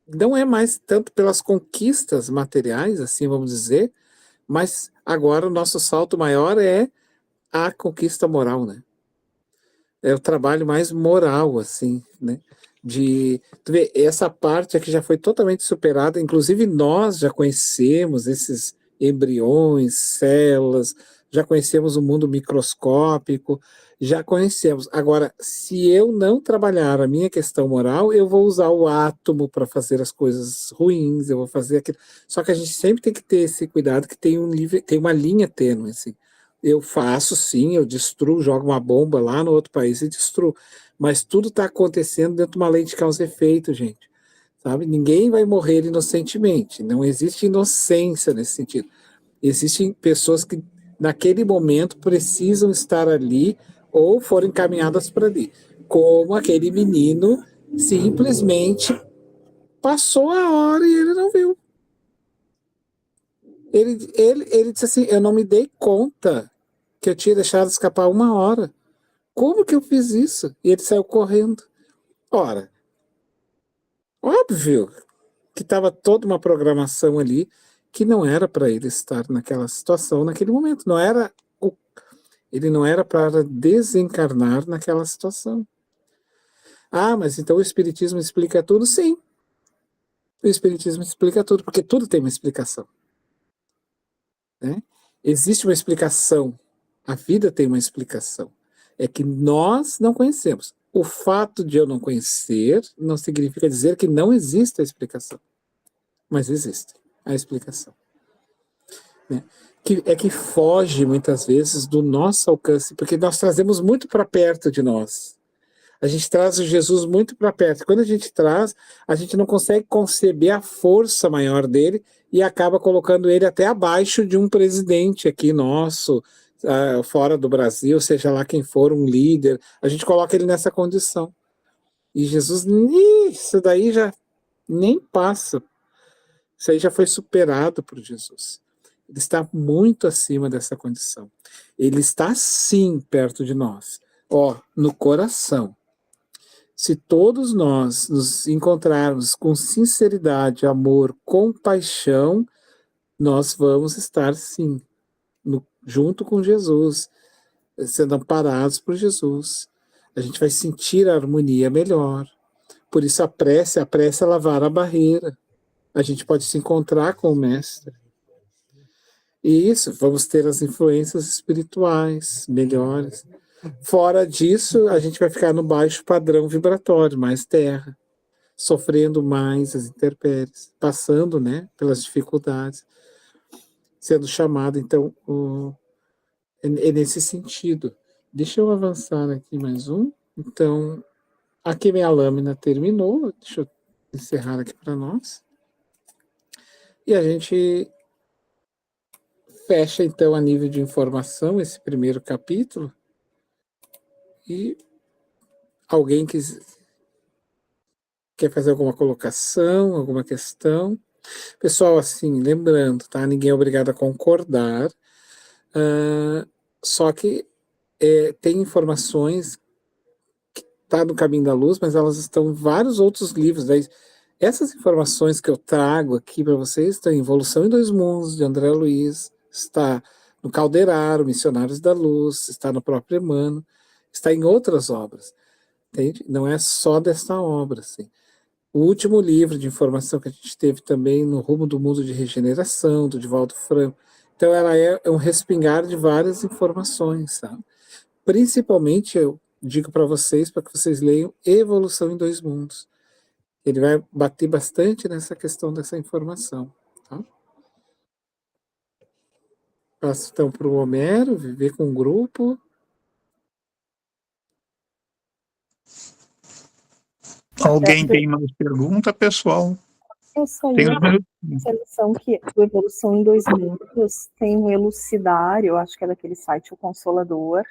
não é mais tanto pelas conquistas materiais, assim vamos dizer, mas agora o nosso salto maior é a conquista moral, né? É o trabalho mais moral, assim, né? Tu vê, essa parte aqui já foi totalmente superada, inclusive nós já conhecemos esses embriões, células, já conhecemos o mundo microscópico, já conhecemos. Agora, se eu não trabalhar a minha questão moral, eu vou usar o átomo para fazer as coisas ruins, eu vou fazer aquilo. Só que a gente sempre tem que ter esse cuidado que tem uma linha tênue, assim. Eu faço, sim, eu destruo, jogo uma bomba lá no outro país e destruo. Mas tudo está acontecendo dentro de uma lei de causa e efeito, gente. Sabe? Ninguém vai morrer inocentemente. Não existe inocência nesse sentido. Existem pessoas que, naquele momento, precisam estar ali ou foram encaminhadas para ali. Como aquele menino simplesmente passou a hora e ele não viu. Ele disse assim, eu não me dei conta que eu tinha deixado escapar 1 hora. Como que eu fiz isso? E ele saiu correndo. Ora, óbvio que estava toda uma programação ali que não era para ele estar naquela situação, naquele momento. Ele não era para desencarnar naquela situação. Ah, mas então o Espiritismo explica tudo? Sim. O Espiritismo explica tudo, porque tudo tem uma explicação. Né? Existe uma explicação. A vida tem uma explicação. É que nós não conhecemos. O fato de eu não conhecer não significa dizer que não existe a explicação. Mas existe a explicação. Né? Que foge muitas vezes do nosso alcance, porque nós trazemos muito para perto de nós. A gente traz o Jesus muito para perto. Quando a gente traz, a gente não consegue conceber a força maior dele e acaba colocando ele até abaixo de um presidente aqui nosso, fora do Brasil, seja lá quem for, um líder. A gente coloca ele nessa condição. E Jesus, isso daí já nem passa. Isso aí já foi superado por Jesus. Ele está muito acima dessa condição. Ele está sim perto de nós. No coração. Se todos nós nos encontrarmos com sinceridade, amor, compaixão, nós vamos estar sim, junto com Jesus, sendo amparados por Jesus. A gente vai sentir a harmonia melhor. Por isso a prece é lavar a barreira. A gente pode se encontrar com o Mestre. E isso, vamos ter as influências espirituais melhores. Fora disso, a gente vai ficar no baixo padrão vibratório, mais terra, sofrendo mais as intempéries, passando, né, pelas dificuldades, sendo chamado, então, é nesse sentido. Deixa eu avançar aqui mais um. Então, aqui minha lâmina terminou, deixa eu encerrar aqui para nós. E a gente fecha, então, a nível de informação, esse primeiro capítulo. E alguém quer fazer alguma colocação, alguma questão? Pessoal, assim, lembrando, tá? Ninguém é obrigado a concordar, só que tem informações que tá no Caminho da Luz, mas elas estão em vários outros livros. Daí, essas informações que eu trago aqui para vocês estão em Evolução em Dois Mundos, de André Luiz, está no Calderaro, Missionários da Luz, está no próprio Emmanuel, está em outras obras, entende? Não é só desta obra, assim. O último livro de informação que a gente teve também no Rumo do Mundo de Regeneração, do Divaldo Franco. Então, ela é um respingar de várias informações, sabe? Principalmente, eu digo para vocês leiam Evolução em Dois Mundos. Ele vai bater bastante nessa questão dessa informação, tá? Passo então para o Homero, viver com um grupo. Alguém tem mais pergunta, pessoal? Essa aí Tem é uns minutos. essa lição que o Evolução em 2 Minutos tem um elucidário, eu acho que é daquele site O Consolador,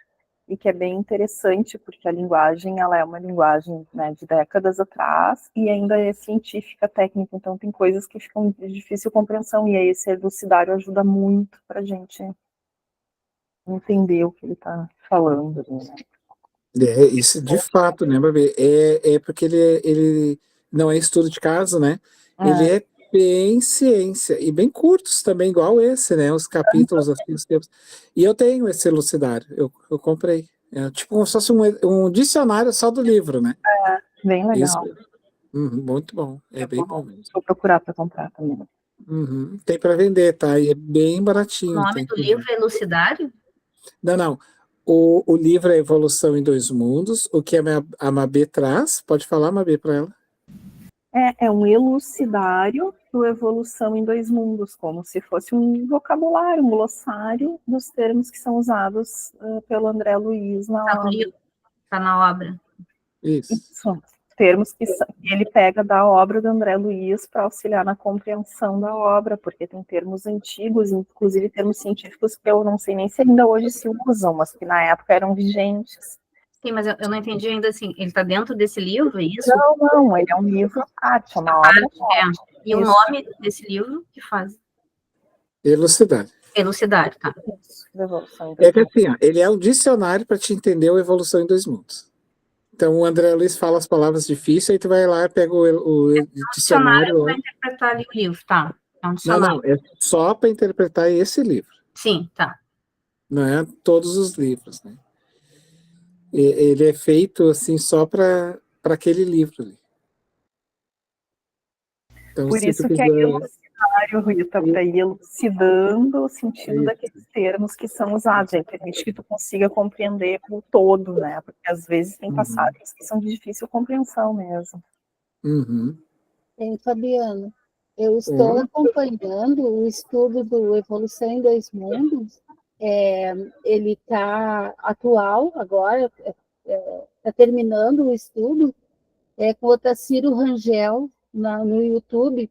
e que é bem interessante, porque a linguagem, ela é uma linguagem, né, de décadas atrás, e ainda é científica, técnica, então tem coisas que ficam de difícil compreensão, e aí esse elucidário ajuda muito para a gente entender o que ele está falando. Né? Isso de fato, né, Babi? É porque ele não é estudo de caso, né? Ele é bem ciência, e bem curtos também, igual esse, né? Os capítulos, assim, os tempos. E eu tenho esse elucidário, eu comprei. É tipo como se fosse um dicionário só do livro, né? Bem legal. Isso. Muito bom, é bem bom mesmo. Vou procurar para comprar também. Tem para vender, tá? E é bem O baratinho. nome do livro é Elucidário? Não. O livro é Evolução em 2 Mundos, o que a Mabê traz. Pode falar, Mabê, para ela? É um elucidário do Evolução em 2 Mundos, como se fosse um vocabulário, um glossário dos termos que são usados pelo André Luiz na obra. Está na obra. Isso. Termos que ele pega da obra do André Luiz para auxiliar na compreensão da obra, porque tem termos antigos, inclusive termos científicos que eu não sei nem se ainda hoje se usam, mas que na época eram vigentes. Sim, mas eu não entendi ainda assim, ele está dentro desse livro, é isso? Não, ele é um livro à parte, é uma obra à parte. E o nome desse livro que faz? Elucidário. Elucidário, tá. É que assim, ó, ele é um dicionário para te entender a Evolução em 2 Mundos. Então o André Luiz fala as palavras difíceis, aí tu vai lá e pega o dicionário. Para interpretar ali o livro, tá? É um dicionário. Não, é só para interpretar esse livro. Sim, tá. Não é todos os livros, né? Ele é feito assim só para aquele livro ali. Então, por isso que é elucidário, Rita, para ir elucidando o sentido daqueles termos que são usados, aí permite que tu consiga compreender o todo, né? Porque às vezes tem passagens que são de difícil compreensão mesmo. Fabiano, eu estou acompanhando o estudo do Evolução em 2 Mundos. Ele está atual agora, está terminando o estudo, com o Otacílio Rangel no YouTube,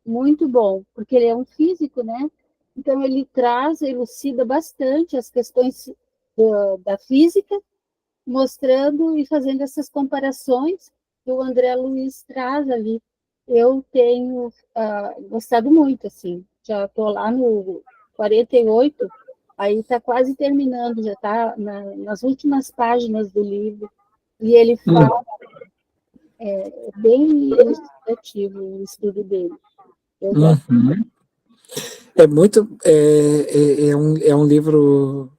muito bom, porque ele é um físico, né? Então ele elucida bastante as questões da física, mostrando e fazendo essas comparações que o André Luiz traz ali. Eu tenho gostado muito, assim, já estou lá no 48, aí está quase terminando, já está nas últimas páginas do livro, e ele fala, bem ilustrativo o estudo dele. Eu gosto. É muito, é um livro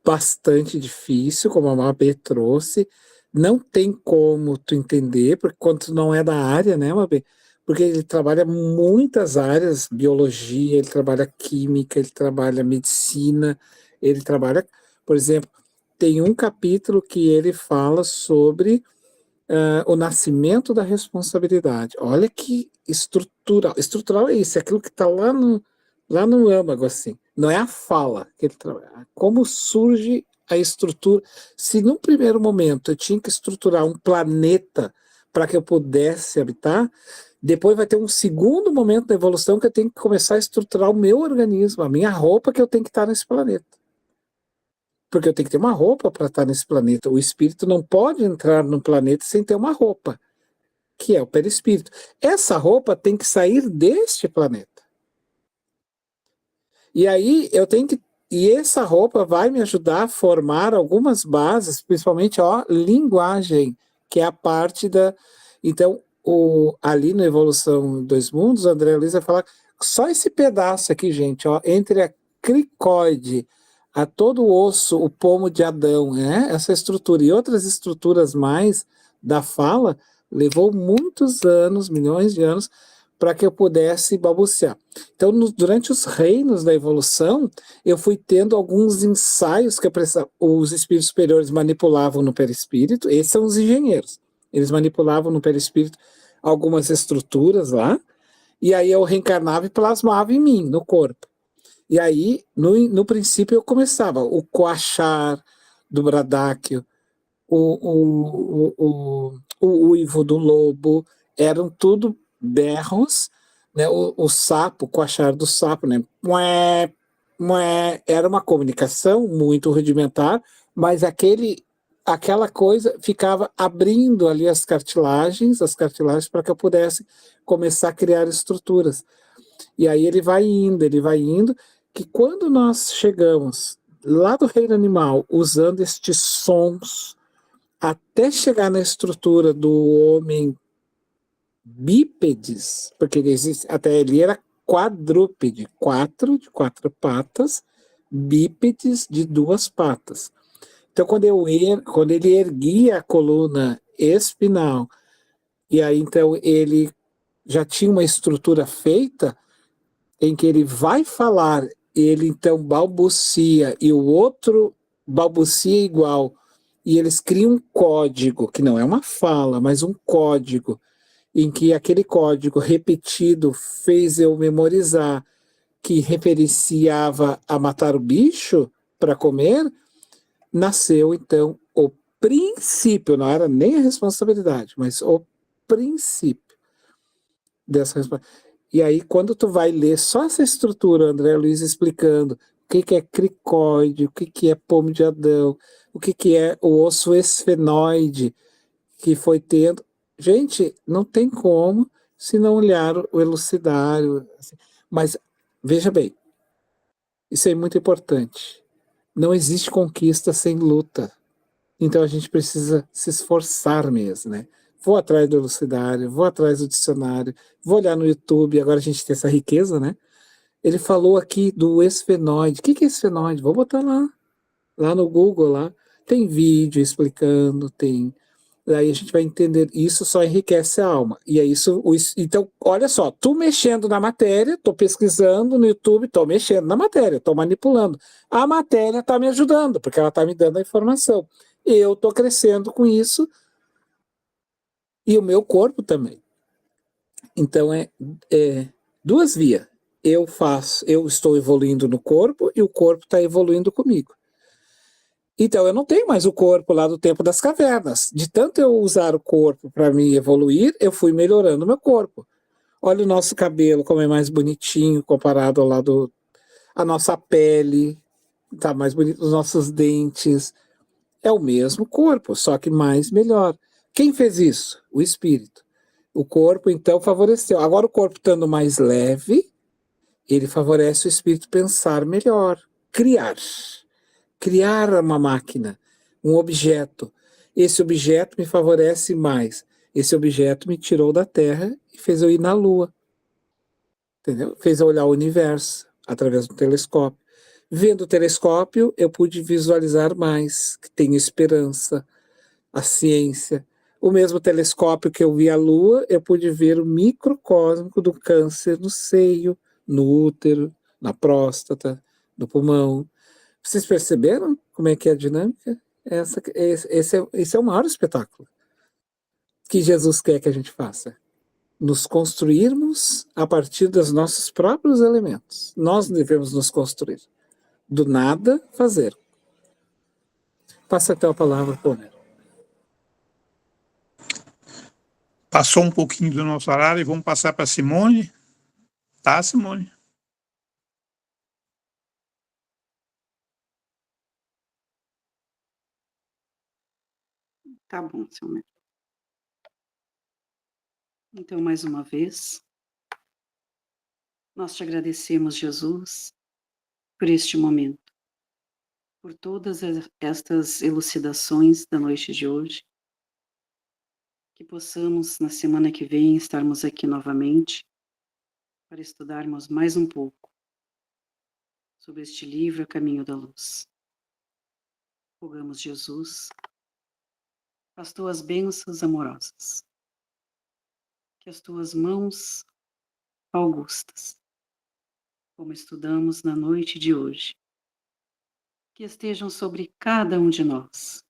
bastante difícil, como a Mabê trouxe. Não tem como tu entender, porque quando tu não é da área, né, Mabê? Porque ele trabalha muitas áreas, biologia, ele trabalha química, ele trabalha medicina, ele trabalha, por exemplo, tem um capítulo que ele fala sobre o nascimento da responsabilidade. Olha que estrutural. Estrutural é isso, é aquilo que está lá no âmago, assim. Não é a fala que ele trabalha. Como surge a estrutura. Se num primeiro momento eu tinha que estruturar um planeta para que eu pudesse habitar, depois vai ter um segundo momento da evolução que eu tenho que começar a estruturar o meu organismo, a minha roupa que eu tenho que estar nesse planeta. Porque eu tenho que ter uma roupa para estar nesse planeta. O espírito não pode entrar no planeta sem ter uma roupa, que é o perispírito. Essa roupa tem que sair deste planeta. E aí eu tenho que. E essa roupa vai me ajudar a formar algumas bases, principalmente linguagem, que é a parte da. Então, ali na Evolução 2 Mundos, o André Luiz vai falar só esse pedaço aqui, gente, entre a cricoide, a todo o osso, o pomo de Adão, né? Essa estrutura e outras estruturas mais da fala, levou muitos anos, milhões de anos, para que eu pudesse balbuciar. Então, durante os reinos da evolução, eu fui tendo alguns ensaios que os espíritos superiores manipulavam no perispírito. Esses são os engenheiros. Eles manipulavam no perispírito algumas estruturas lá, e aí eu reencarnava e plasmava em mim, no corpo. E aí, no princípio, eu começava o coachar do bradáquio, o o uivo do lobo, eram tudo berros, né? O sapo, o coachar do sapo, né? Mué, mué, era uma comunicação muito rudimentar, mas aquela coisa ficava abrindo ali as cartilagens para que eu pudesse começar a criar estruturas. E aí ele vai indo, que quando nós chegamos lá do reino animal, usando estes sons, até chegar na estrutura do homem bípedes, porque ele existe, até ele era quadrúpede, de quatro patas, bípedes de duas patas. Então, quando ele erguia a coluna espinal, e aí então ele já tinha uma estrutura feita, em que ele vai falar, ele então balbucia, e o outro balbucia igual, e eles criam um código, que não é uma fala, mas um código, em que aquele código repetido fez eu memorizar, que referenciava a matar o bicho para comer, nasceu então o princípio, não era nem a responsabilidade, mas o princípio dessa responsabilidade. E aí, quando tu vai ler só essa estrutura, André Luiz explicando o que é cricóide, o que é pomo de Adão, o que é o osso esfenoide que foi tendo. Gente, não tem como se não olhar o elucidário. Assim. Mas, veja bem, isso é muito importante. Não existe conquista sem luta. Então a gente precisa se esforçar mesmo, né? Vou atrás do elucidário, vou atrás do dicionário, vou olhar no YouTube, agora a gente tem essa riqueza, né? Ele falou aqui do esfenoide. O que é esfenoide? Vou botar lá no Google, lá. Tem vídeo explicando, tem... Daí a gente vai entender, isso só enriquece a alma. E é isso, então, olha só, tu mexendo na matéria, tô pesquisando no YouTube, tô mexendo na matéria, tô manipulando. A matéria tá me ajudando, porque ela tá me dando a informação. Eu tô crescendo com isso, e o meu corpo também. Então, é duas vias. Eu estou evoluindo no corpo, e o corpo está evoluindo comigo. Então, eu não tenho mais o corpo lá do tempo das cavernas. De tanto eu usar o corpo para me evoluir, eu fui melhorando o meu corpo. Olha o nosso cabelo, como é mais bonitinho comparado ao lado... A nossa pele está mais bonita, os nossos dentes. É o mesmo corpo, só que mais melhor. Quem fez isso? O espírito. O corpo, então, favoreceu. Agora, o corpo estando mais leve, ele favorece o espírito pensar melhor, criar uma máquina, um objeto. Esse objeto me favorece mais. Esse objeto me tirou da Terra e fez eu ir na Lua. Entendeu? Fez eu olhar o universo através do telescópio. Vendo o telescópio, eu pude visualizar mais, que tenho esperança, a ciência. O mesmo telescópio que eu vi a Lua, eu pude ver o microcosmo do câncer no seio, no útero, na próstata, no pulmão. Vocês perceberam como é que é a dinâmica? Esse é o maior espetáculo que Jesus quer que a gente faça. Nos construirmos a partir dos nossos próprios elementos. Nós devemos nos construir. Do nada, fazer. Passa então a palavra, Pomero. Passou um pouquinho do nosso horário e vamos passar para Simone. Tá, Simone? Tá bom, seu médico. Então, mais uma vez, nós te agradecemos, Jesus, por este momento, por todas estas elucidações da noite de hoje, que possamos, na semana que vem, estarmos aqui novamente para estudarmos mais um pouco sobre este livro A Caminho da Luz. Rogamos, Jesus, as tuas bênçãos amorosas, que as tuas mãos augustas, como estudamos na noite de hoje, que estejam sobre cada um de nós,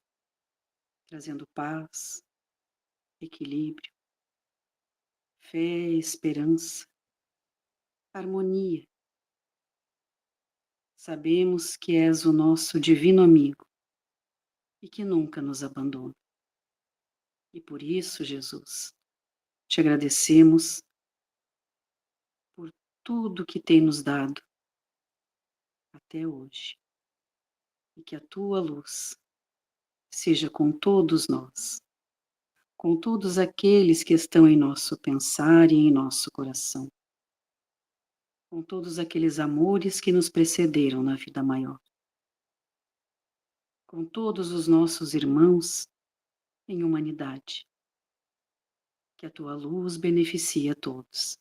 trazendo paz, equilíbrio, fé, esperança, harmonia. Sabemos que és o nosso divino amigo e que nunca nos abandona. E por isso, Jesus, te agradecemos por tudo que tem nos dado até hoje. E que a tua luz seja com todos nós, com todos aqueles que estão em nosso pensar e em nosso coração, com todos aqueles amores que nos precederam na vida maior, com todos os nossos irmãos em humanidade. Que a tua luz beneficie a todos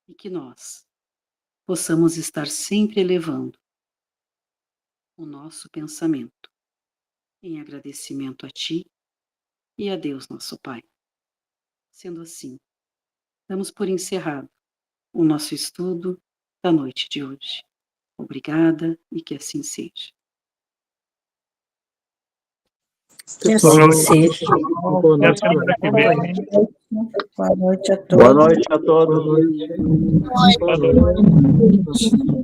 e que nós possamos estar sempre elevando o nosso pensamento em agradecimento a ti e a Deus nosso Pai. Sendo assim, damos por encerrado o nosso estudo da noite de hoje. Obrigada e que assim seja. Que assim seja. Boa noite. Boa noite a todos. Boa noite a todos. Boa noite.